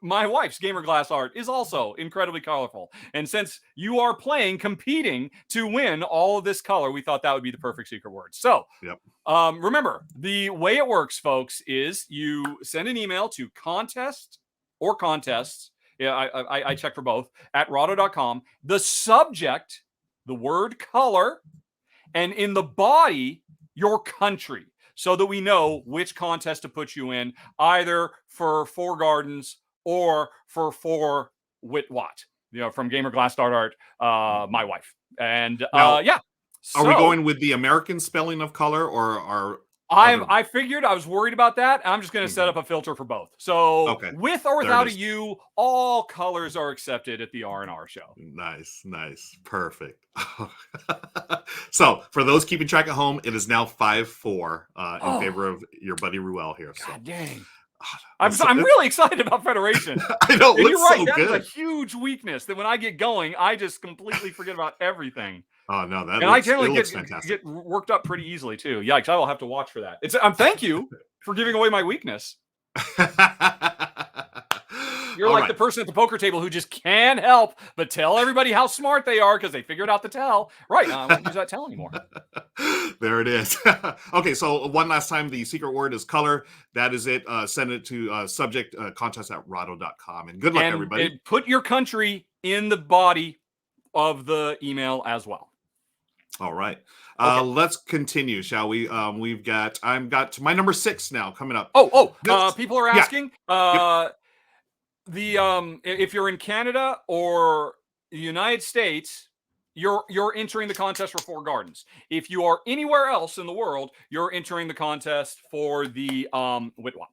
my wife's gamer glass art is also incredibly colorful. And since you are competing to win all of this color, we thought that would be the perfect secret word. So remember, the way it works, folks, is you send an email to contests. I checked for both at rahdo.com. The subject, the word color, and in the body, your country, so that we know which contest to put you in, either for Four Gardens or for Witwat. from Gamer Glass Art, my wife. And Now, yeah. Are we going with the American spelling of color or our? I figured I was worried about that. I'm just going to set up a filter for both. So with or without a U, all colors are accepted at the R&R show. Nice. Perfect. So for those keeping track at home, it is now 5-4 in favor of your buddy Ruel here. God dang. I'm really excited about Federation. I know, and you're right, so that good. is a huge weakness that when I get going, I just completely forget about everything. Oh no, I generally get worked up pretty easily too. Yikes! I will have to watch for that. Thank you for giving away my weakness. You're like the person at the poker table who just can't help but tell everybody how smart they are because they figured out the tell. Right? I won't use that tell anymore. There it is. Okay, so one last time, the secret word is color. That is it. Send it to subject contest@rahdo.com. And good luck, everybody. And put your country in the body of the email as well. All right. Let's continue, shall we? I've got my number 6 now coming up. People are asking. If you're in Canada or the United States, you're entering the contest for 4 gardens. If you are anywhere else in the world, you're entering the contest for the Witwa.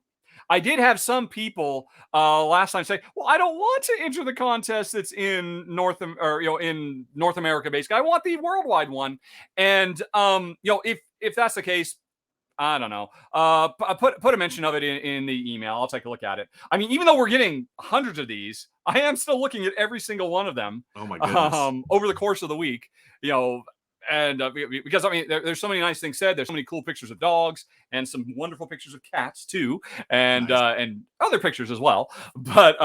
I did have some people last time say, "Well, I don't want to enter the contest that's in North America, basically. I want the worldwide one." And if that's the case, I don't know. Put a mention of it in the email. I'll take a look at it. I mean, even though we're getting hundreds of these, I am still looking at every single one of them. Oh my goodness! Over the course of the week, and because I mean, there's so many nice things said. There's so many cool pictures of dogs and some wonderful pictures of cats too, and and other pictures as well. But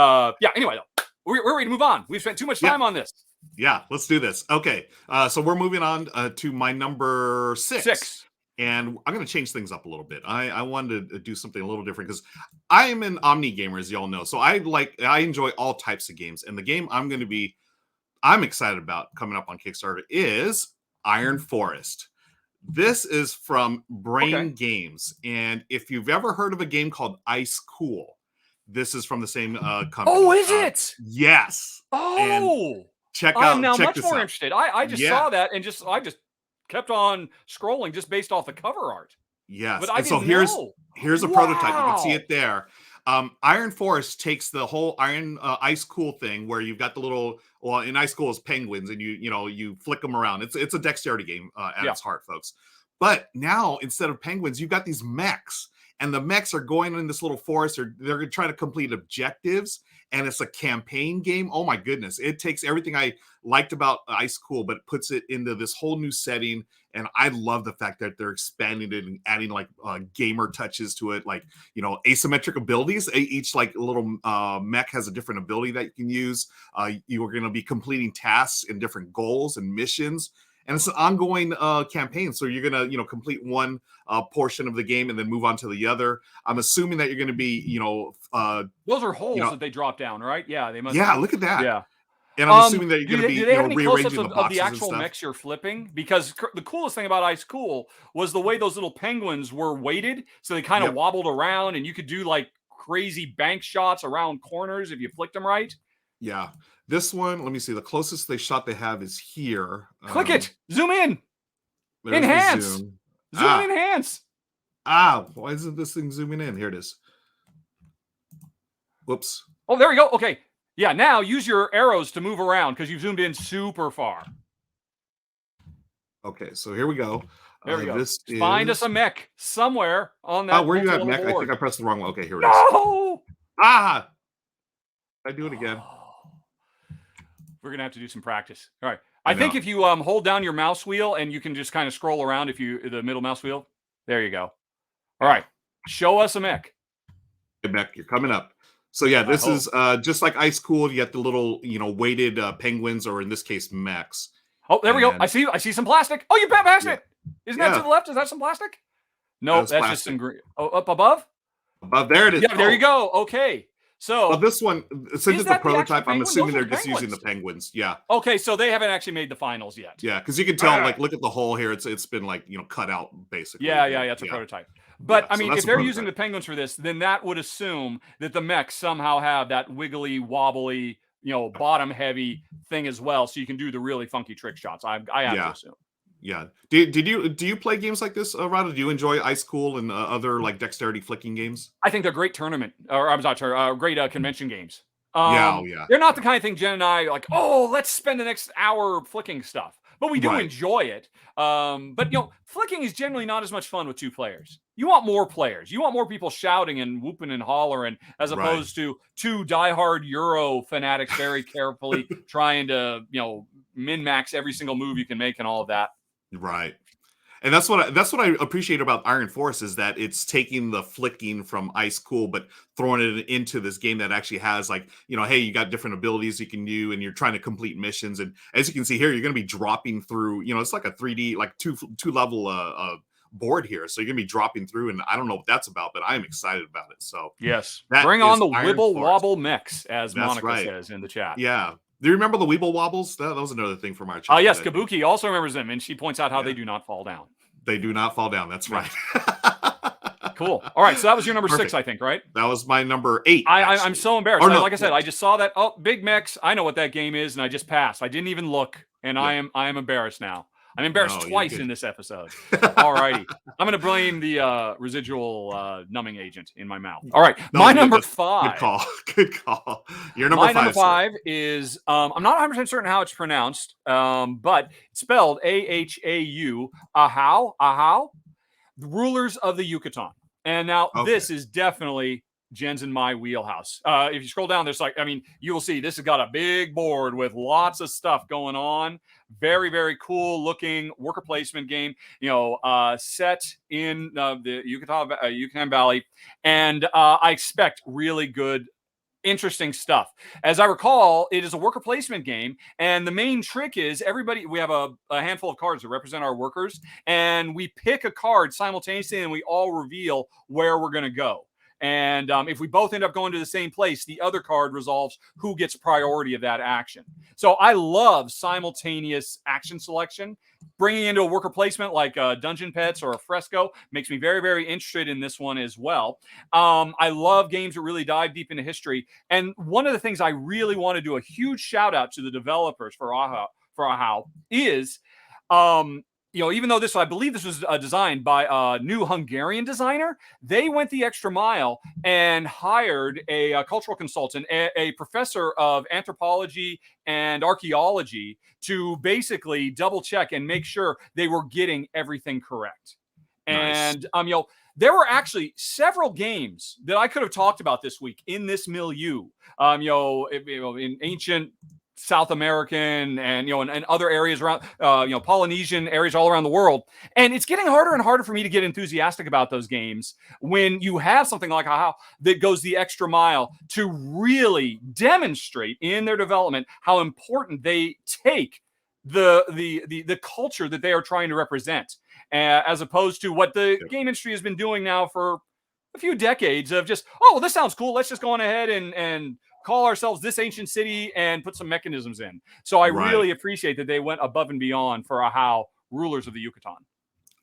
anyway, we're ready to move on. We've spent too much time on this. Yeah, let's do this. Okay, so we're moving on to my number 6. And I'm going to change things up a little bit. I wanted to do something a little different because I am an omni gamer, as y'all know. So I enjoy all types of games. And the game I'm excited about coming up on Kickstarter is Iron Forest. This is from Brain Games. And if you've ever heard of a game called Ice Cool, this is from the same company. Oh, is it? Yes. Oh. And check out. I'm now much more interested. I just saw that and I just kept on scrolling just based off the cover art. Yes. But here's a prototype. You can see it there. Iron Forest takes the whole Ice Cool thing where you've got the little, in Ice Cool is penguins and you flick them around. It's a dexterity game at its heart, folks. But now instead of penguins, you've got these mechs. And the mechs are going in this little forest, or they're going to try to complete objectives. And it's a campaign game. Oh my goodness. It takes everything I liked about Ice Cool, but puts it into this whole new setting. And I love the fact that they're expanding it and adding like gamer touches to it, like, asymmetric abilities. Each like little mech has a different ability that you can use. You are going to be completing tasks and different goals and missions. And it's an ongoing campaign. So you're going to, complete one portion of the game and then move on to the other. I'm assuming that you're going to be, those are holes that they drop down, right? Yeah, they must. Yeah, look at that. Yeah. And I'm assuming that you're going to be do they have any rearranging close-ups the boxes of the actual mechs you're flipping? Because the coolest thing about Ice Cool was the way those little penguins were weighted. So they kind of wobbled around and you could do like crazy bank shots around corners if you flicked them right. Yeah. This one, let me see. The closest shot they have is here. Click it. Zoom in. Enhance. Zoom and enhance. Why isn't this thing zooming in? Here it is. Whoops. Oh, there we go. Okay. Yeah, now use your arrows to move around because you've zoomed in super far. Okay, so here we go. There we go. Find us a mech somewhere on that. Where you at, mech? I think I pressed the wrong one. Okay, here it is. No! I do it again. We're going to have to do some practice. All right. I think if you hold down your mouse wheel and you can just kind of scroll around the middle mouse wheel. There you go. All right. Show us a mech. Hey, mech, you're coming up. So yeah, this is just like Ice Cool. You get the little, weighted penguins, or in this case, mechs. Oh, there we go. I see some plastic. Oh, you passed it. Isn't that to the left? Is that some plastic? No, that's just some green. Oh, up above? Above, there it is. Yeah, there you go. Okay. So this one, since it's a prototype, I'm assuming they're just using the penguins. Yeah. Okay, so they haven't actually made the finals yet. Yeah, because you can tell, look at the hole here. It's been cut out basically. Yeah. It's a prototype. But I mean, if they're using the penguins for this, then that would assume that the mechs somehow have that wiggly, wobbly bottom heavy thing as well, so you can do the really funky trick shots. I have to assume. Yeah. Do you play games like this, Rahdo? Do you enjoy Ice Cool and other like dexterity flicking games? I think they're great tournament, or I'm not sure, great convention games. Yeah. They're not the kind of thing Jen and I like. Oh, let's spend the next hour flicking stuff, but we do enjoy it. But flicking is generally not as much fun with 2 players. You want more players. You want more people shouting and whooping and hollering, as opposed to 2 diehard Euro fanatics very carefully trying to min max every single move you can make and all of that. Right. And that's what I appreciate about Iron Force, is that it's taking the flicking from Ice Cool, but throwing it into this game that actually has like, hey, you got different abilities you can do, and you're trying to complete missions. And as you can see here, you're going to be dropping through, it's like a 3D, like two level board here. So you're going to be dropping through, and I don't know what that's about, but I'm excited about it. So yes, bring on the Wibble Wobble mix, as Monica says in the chat. Yeah. Do you remember the Weeble Wobbles? That was another thing from our channel. Yes, Kabuki also remembers them, and she points out how they do not fall down. They do not fall down. That's right. Cool. All right, so that was your number 6, I think, right? That was my number 8. I'm so embarrassed. Like I said, I just saw that. Oh, Big Mix. I know what that game is, and I just passed. I didn't even look, and I am embarrassed now. I'm embarrassed twice in this episode. All righty. I'm going to blame the residual numbing agent in my mouth. All right. My number 5. Good call. Good call. Your number 5. My number 5 is, I'm not 100% certain how it's pronounced, but it's spelled Ahau. Ahau. The Rulers of the Yucatan. And now this is definitely Jen's in my wheelhouse. If you scroll down, there's you will see this has got a big board with lots of stuff going on. Very, very cool looking worker placement game, set in the Yucatan Valley. And I expect really good, interesting stuff. As I recall, it is a worker placement game. And the main trick is we have a handful of cards that represent our workers. And we pick a card simultaneously, and we all reveal where we're going to go. And if we both end up going to the same place, the other card resolves who gets priority of that action. So I love simultaneous action selection. Bringing into a worker placement like Dungeon Pets or a Fresco makes me very, very interested in this one as well. I love games that really dive deep into history. And one of the things I really want to do a huge shout out to the developers for Ahau is... even though I believe this was designed by a new Hungarian designer, they went the extra mile and hired a cultural consultant, a professor of anthropology and archaeology, to basically double check and make sure they were getting everything correct. Nice. And, there were actually several games that I could have talked about this week in this milieu, in ancient South American and and other areas around Polynesian areas all around the world. And it's getting harder and harder for me to get enthusiastic about those games when you have something like Ahau that goes the extra mile to really demonstrate in their development how important they take the culture that they are trying to represent, as opposed to what the game industry has been doing now for a few decades of just, this sounds cool, let's just go on ahead and call ourselves this ancient city and put some mechanisms in. So I really appreciate that they went above and beyond for Ahau, Rulers of the Yucatan.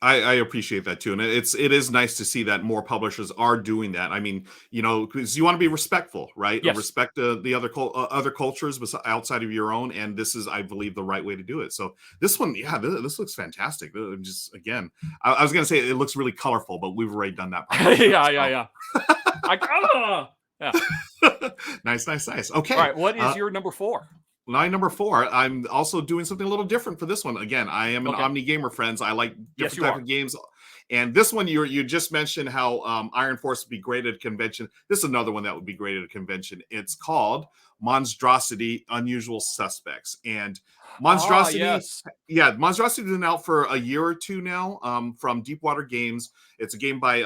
I appreciate that too, and it is nice to see that more publishers are doing that. I mean, because you want to be respectful, right? Yes. Respect the other cultures outside of your own, and this is, I believe, the right way to do it. So this one, this looks fantastic. Just again, I was going to say it looks really colorful, but we've already done that. Yeah. Nice. Okay. All right. What is your number 4? My number 4, I'm also doing something a little different for this one. Again, I am an Omni gamer, friends. I like different type of games. And this one, you just mentioned how Iron Force would be great at a convention. This is another one that would be great at a convention. It's called MonsDRAWsity Unusual Suspects. And MonsDRAWsity, MonsDRAWsity has been out for a year or two now from Deepwater Games. It's a game by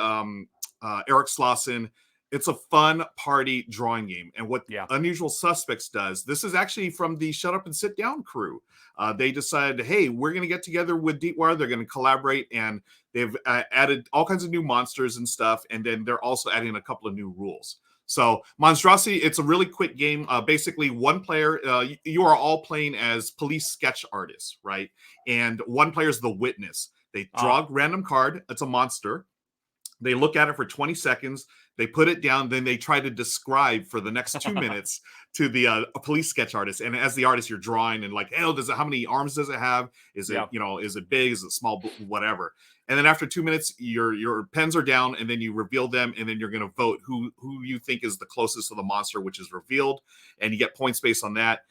Eric Slauson. It's a fun party drawing game. And what Unusual Suspects does, this is actually from the Shut Up and Sit Down crew. They decided, hey, we're going to get together with Deepwater. They're going to collaborate, and they've added all kinds of new monsters and stuff. And then they're also adding a couple of new rules. So MonsDRAWsity, it's a really quick game. Basically, one player, you are all playing as police sketch artists, right? And one player is the witness. They draw a random card. It's a monster. They look at it for 20 seconds. They put it down. Then they try to describe for the next 2 minutes to the a police sketch artist. And as the artist, you're drawing and like, hey, how many arms does it have? Is it, is it big? Is it small? Whatever. And then after 2 minutes, your pens are down, and then you reveal them, and then you're going to vote who you think is the closest to the monster, which is revealed, and you get points based on that.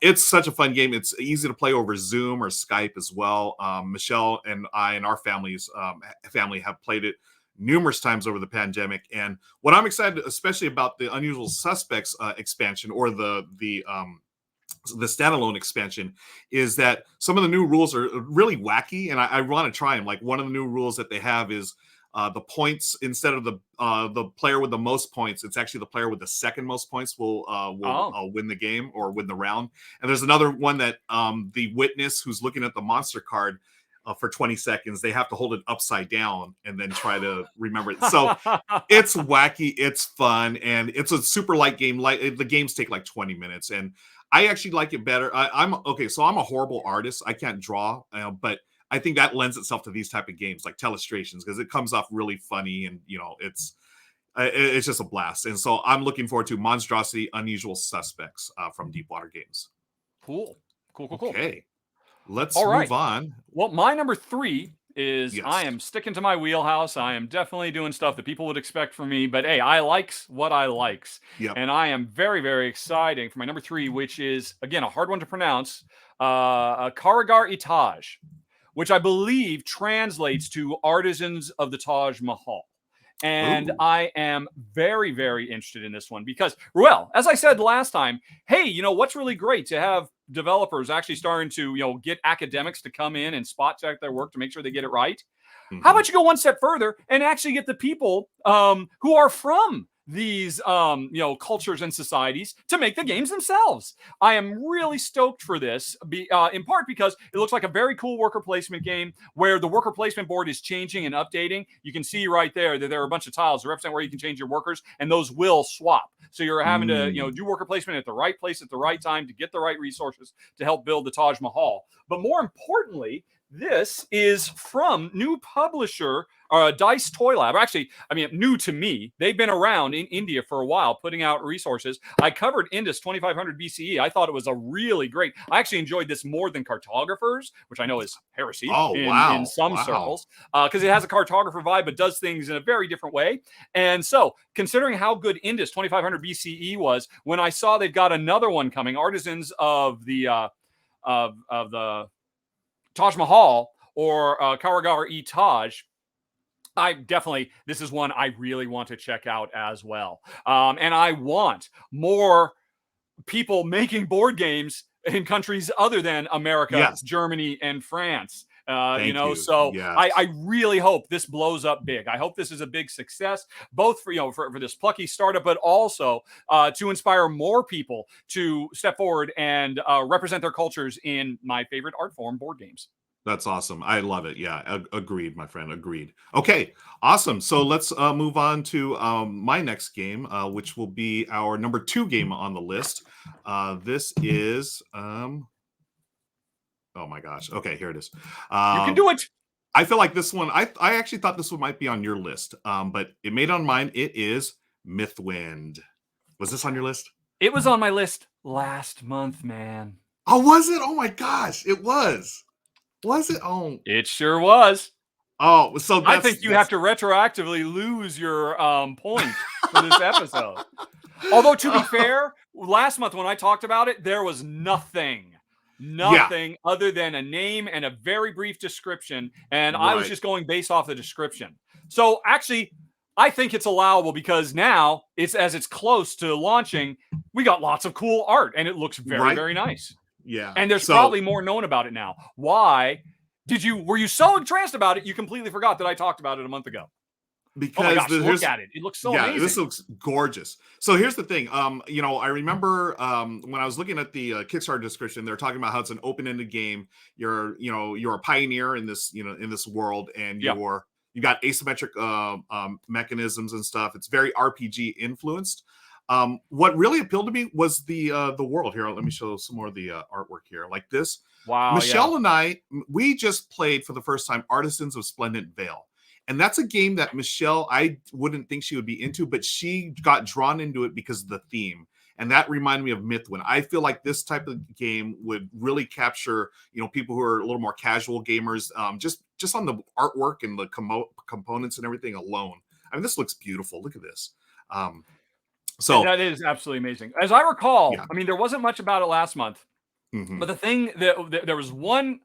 It's such a fun game. It's easy to play over Zoom or Skype as well. Michelle and I and our family have played it numerous times over the pandemic. And what I'm excited, especially about the Unusual Suspects expansion, or the standalone expansion, is that some of the new rules are really wacky, and I want to try them. Like, one of the new rules that they have is the points, instead of the player with the most points, it's actually the player with the second most points will win the game or win the round. And there's another one that the witness who's looking at the monster card for 20 seconds, they have to hold it upside down and then try to remember it. So it's wacky, it's fun, and it's a super light game. Like, the games take like 20 minutes, and I actually like it better. I'm a horrible artist. I can't draw, but I think that lends itself to these type of games like Telestrations, because it comes off really funny, and it's just a blast. And so I'm looking forward to MonsDRAWsity Unusual Suspects from Deepwater Games. Cool. Okay, let's move on. Well, my number 3 is, I am sticking to my wheelhouse. I am definitely doing stuff that people would expect from me, but hey, I likes what I likes. Yep. And I am very, very excited for my number 3, which is, again, a hard one to pronounce, Karigar-E-Taj, which I believe translates to Artisans of the Taj Mahal. And I am very, very interested in this one because, well, as I said last time, hey, what's really great to have developers actually starting to, get academics to come in and spot check their work to make sure they get it right. Mm-hmm. How about you go one step further and actually get the people who are from these cultures and societies to make the games themselves. I am really stoked for this, in part because it looks like a very cool worker placement game where the worker placement board is changing and updating. You can see right there that there are a bunch of tiles that represent where you can change your workers, and those will swap. So you're having to do worker placement at the right place at the right time to get the right resources to help build the Taj Mahal. But more importantly, this is from new publisher Dice Toy Lab. Actually, new to me. They've been around in India for a while, putting out resources. I covered Indus 2500 BCE. I thought it was a really great. I actually enjoyed this more than Cartographers, which I know is heresy in some circles, because it has a cartographer vibe, but does things in a very different way. And so, considering how good Indus 2500 BCE was, when I saw they've got another one coming, Artisans of the Taj Mahal, or Karigar-E-Taj, this is one I really want to check out as well. And I want more people making board games in countries other than America, Germany, and France. I really hope this blows up big. I hope this is a big success, both for this plucky startup, but also to inspire more people to step forward and represent their cultures in my favorite art form, board games. That's awesome. I love it. Yeah, agreed, my friend. Agreed. Okay, awesome. So let's move on to my next game, which will be our number 2 game on the list. This is, oh my gosh. Okay, here it is. You can do it. I feel like this one, I actually thought this one might be on your list, but it made on mine. It is Mythwind. Was this on your list? It was on my list last month, man. Oh, was it? Oh my gosh, it was. Was it? Oh, it sure was. Oh, so I think you have to retroactively lose your point for this episode. Although, to be fair, last month when I talked about it, there was nothing other than a name and a very brief description, and I was just going based off the description. So actually, I think it's allowable because now it's close to launching. We got lots of cool art, and it looks very, very nice. Yeah. And there's probably more known about it now. Why were you so entranced about it you completely forgot that I talked about it a month ago? Because look at it. It looks so amazing. This looks gorgeous. So here's the thing. I remember when I was looking at the Kickstarter description, they're talking about how it's an open-ended game. You're a pioneer in this, in this world, and you got asymmetric mechanisms and stuff. It's very RPG influenced. What really appealed to me was the world here. Let me show some more of the artwork here, like this. Wow. Michelle and I, we just played for the first time Artisans of Splendid Vale. And that's a game that Michelle, I wouldn't think she would be into, but she got drawn into it because of the theme. And that reminded me of Mythwind. I feel like this type of game would really capture, people who are a little more casual gamers, just on the artwork and the components and everything alone. I mean, this looks beautiful. Look at this. So that is absolutely amazing. As I recall, yeah. I mean, there wasn't much about it last month, but the thing that there was one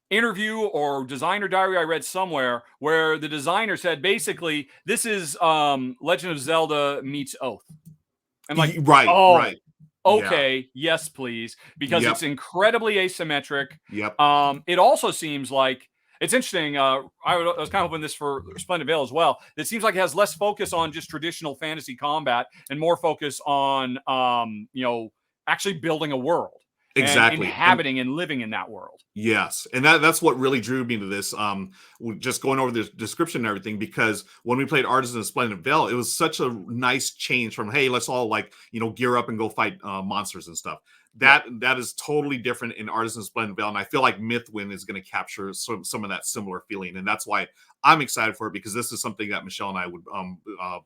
interview or designer diary I read somewhere where the designer said, basically, this is Legend of Zelda meets Oath. I'm like, right. Okay, yes, please, because it's incredibly asymmetric. It also seems like, it's interesting. I was kind of hoping this for Splendid Vale as well. It seems like it has less focus on just traditional fantasy combat and more focus on, actually building a world. Exactly. And inhabiting and living in that world. Yes. And that's what really drew me to this. Just going over the description and everything, because when we played Artisans and Splendid Vale, it was such a nice change from, hey, let's all gear up and go fight monsters and stuff. That is totally different in Artisans and Splendid Vale. And I feel like Mythwind is going to capture some of that similar feeling. And that's why I'm excited for it, because this is something that Michelle and I would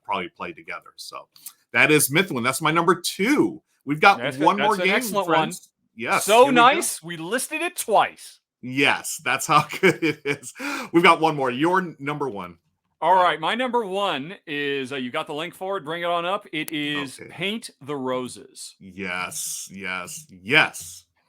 probably play together. So that is Mythwind. That's my number 2. We've got one more game. Excellent friends. One. Yes. So nice. We listed it twice. Yes, that's how good it is. We've got one more. Your number 1. All right. My number 1 is, you got the link for it. Bring it on up. It is Paint the Roses. Yes.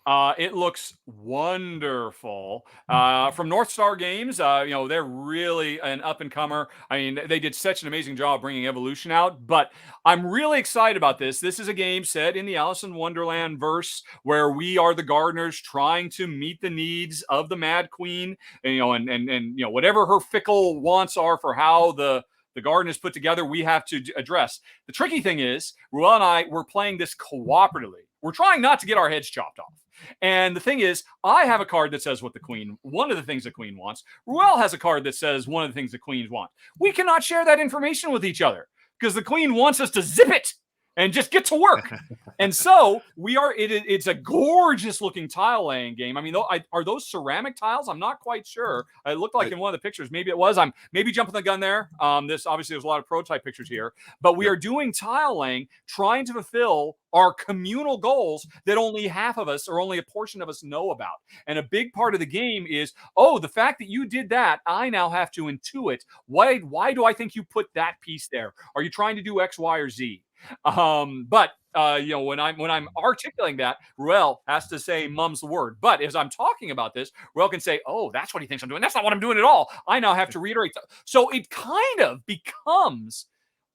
It looks wonderful. From North Star Games, they're really an up-and-comer. I mean, they did such an amazing job bringing Evolution out, but I'm really excited about this. This is a game set in the Alice in Wonderland verse, where we are the gardeners trying to meet the needs of the Mad Queen, and whatever her fickle wants are for how the garden is put together, we have to address. The tricky thing is, Ruel and I, we're playing this cooperatively. We're trying not to get our heads chopped off. And the thing is, I have a card that says one of the things the Queen wants. Ruel has a card that says one of the things the Queens want. We cannot share that information with each other because the Queen wants us to zip it and just get to work. And so it's a gorgeous looking tile laying game. I mean, are those ceramic tiles? I'm not quite sure. It looked like in one of the pictures, maybe it was. I'm maybe jumping the gun there. This obviously, there's a lot of prototype pictures here, but we are doing tile laying, trying to fulfill our communal goals that only half of us or only a portion of us know about. And a big part of the game is, the fact that you did that, I now have to intuit. Why do I think you put that piece there? Are you trying to do X, Y, or Z? But when I'm articulating that, Ruel has to say mum's the word. But as I'm talking about this, Ruel can say, that's what he thinks I'm doing. That's not what I'm doing at all. I now have to reiterate. So it kind of becomes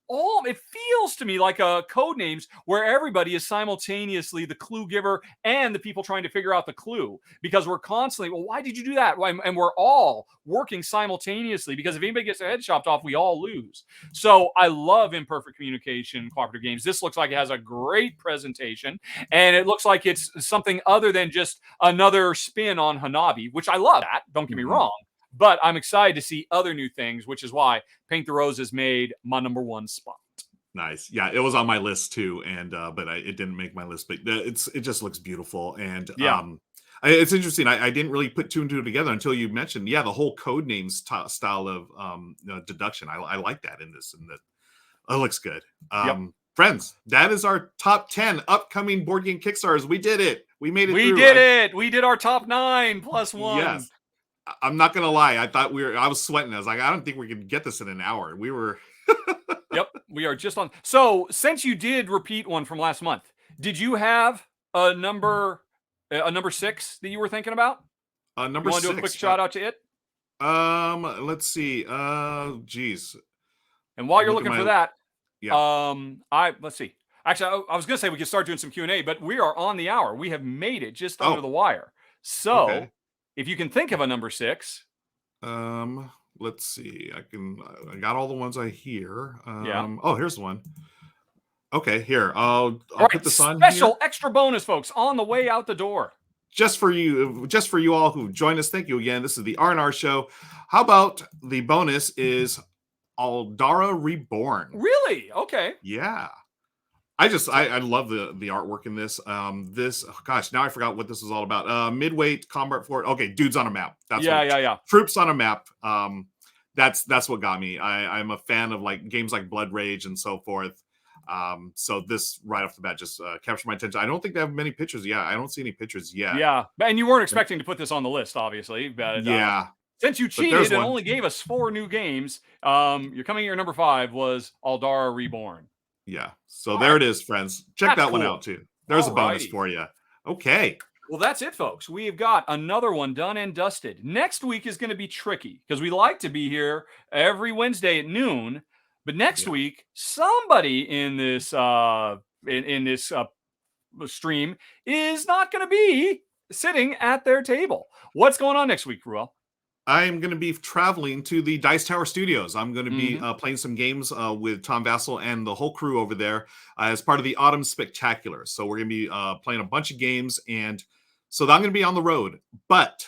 it feels to me like code names where everybody is simultaneously the clue giver and the people trying to figure out the clue, because we're constantly, why did you do that? And we're all working simultaneously, because if anybody gets their head chopped off, we all lose. So I love imperfect communication cooperative games. This looks like it has a great presentation, and it looks like it's something other than just another spin on Hanabi, which I love that. Don't get me wrong. But I'm excited to see other new things, which is why Paint the Roses made my number 1 spot. Nice. Yeah, it was on my list too, and but it didn't make my list. But it just looks beautiful, and it's interesting. I didn't really put 2 and 2 together until you mentioned the whole code names style of deduction. I like that in this, and that it looks good. Friends, that is our top 10 upcoming board game Kickstarters. We did it. We made it. We did it. We did our top 9 plus 1. Yes. I'm not gonna lie. I was sweating. I was like, I don't think we can get this in an hour. We were. Yep, we are just on. So since you did repeat one from last month, did you have a number 6 that you were thinking about? Number 6. You want to do a quick shout out to it? Let's see. Geez. And while you're looking for that, let's see. Actually, I was gonna say we could start doing some Q&A, but we are on the hour. We have made it just under the wire. So. If you can think of a number 6. Let's see. I got all the ones I hear. Here's the one. Okay, here. I'll put this on special here. Extra bonus, folks, on the way out the door. Just for you all who joined us. Thank you again. This is the R&R show. How about the bonus is Aldarra Reborn? Really? Okay. Yeah. I love the artwork in this. Now I forgot what this is all about. Midweight combat fort. Okay, dudes on a map. That's troops on a map. that's what got me. I'm a fan of like games like Blood Rage and so forth. So this right off the bat just captured my attention. I don't think they have many pictures. Yeah, I don't see any pictures yet. Yeah, and you weren't expecting to put this on the list, obviously. But yeah, since you cheated and only gave us 4 new games, your coming year number 5 was Aldarra Reborn. Yeah, so there it is, friends. Check that one out too. There's a bonus for you. Okay. Well, that's it, folks. We've got another one done and dusted. Next week is going to be tricky because we like to be here every Wednesday at noon. But next week, somebody in this stream is not going to be sitting at their table. What's going on next week, Ruel? I'm going to be traveling to the Dice Tower Studios. I'm going to be playing some games with Tom Vassell and the whole crew over there as part of the Autumn Spectacular. So we're going to be playing a bunch of games, and so I'm going to be on the road. But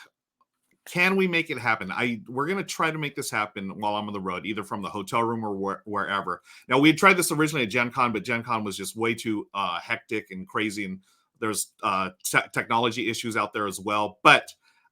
can we make it happen? We're going to try to make this happen while I'm on the road, either from the hotel room or wherever. Now, we had tried this originally at Gen Con, but Gen Con was just way too hectic and crazy, and there's technology issues out there as well. But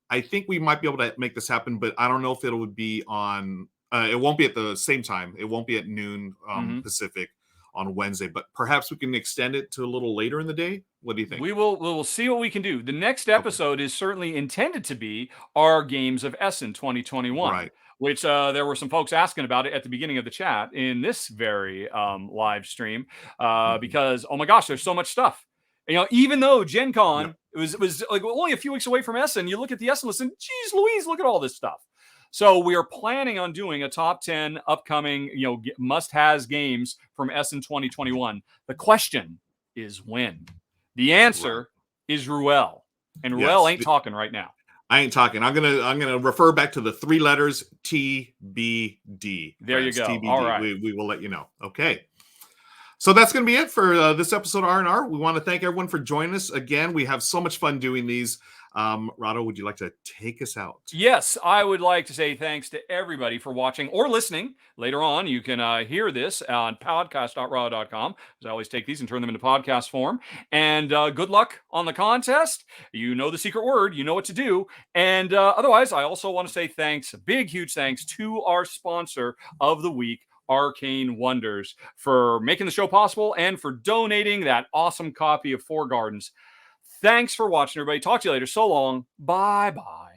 I think we might be able to make this happen, but I don't know if it would be on. It won't be at the same time. It won't be at noon Pacific on Wednesday, but perhaps we can extend it to a little later in the day. What do you think? We'll see what we can do. The next episode is certainly intended to be our Games of Essen 2021, right? Which there were some folks asking about it at the beginning of the chat in this very live stream because oh my gosh, there's so much stuff. You know, even though Gen Con it was like only a few weeks away from Essen, you look at the Essen list and geez Louise, look at all this stuff. So we are planning on doing a top 10 upcoming, must-has games from Essen 2021. The question is when. The answer is Ruel, and Ruel ain't talking right now. I ain't talking. I'm gonna refer back to the 3 letters TBD. There you go. TBD. All right, we will let you know. Okay. So that's going to be it for this episode of R&R. We want to thank everyone for joining us again. We have so much fun doing these. Rahdo, would you like to take us out? Yes, I would like to say thanks to everybody for watching or listening. Later on, you can hear this on podcast.raw.com, because I always take these and turn them into podcast form. And good luck on the contest. You know the secret word. You know what to do. And otherwise, I also want to say thanks, a big, huge thanks to our sponsor of the week, Arcane Wonders, for making the show possible and for donating that awesome copy of Four Gardens. Thanks for watching, everybody. Talk to you later. So long. Bye-bye.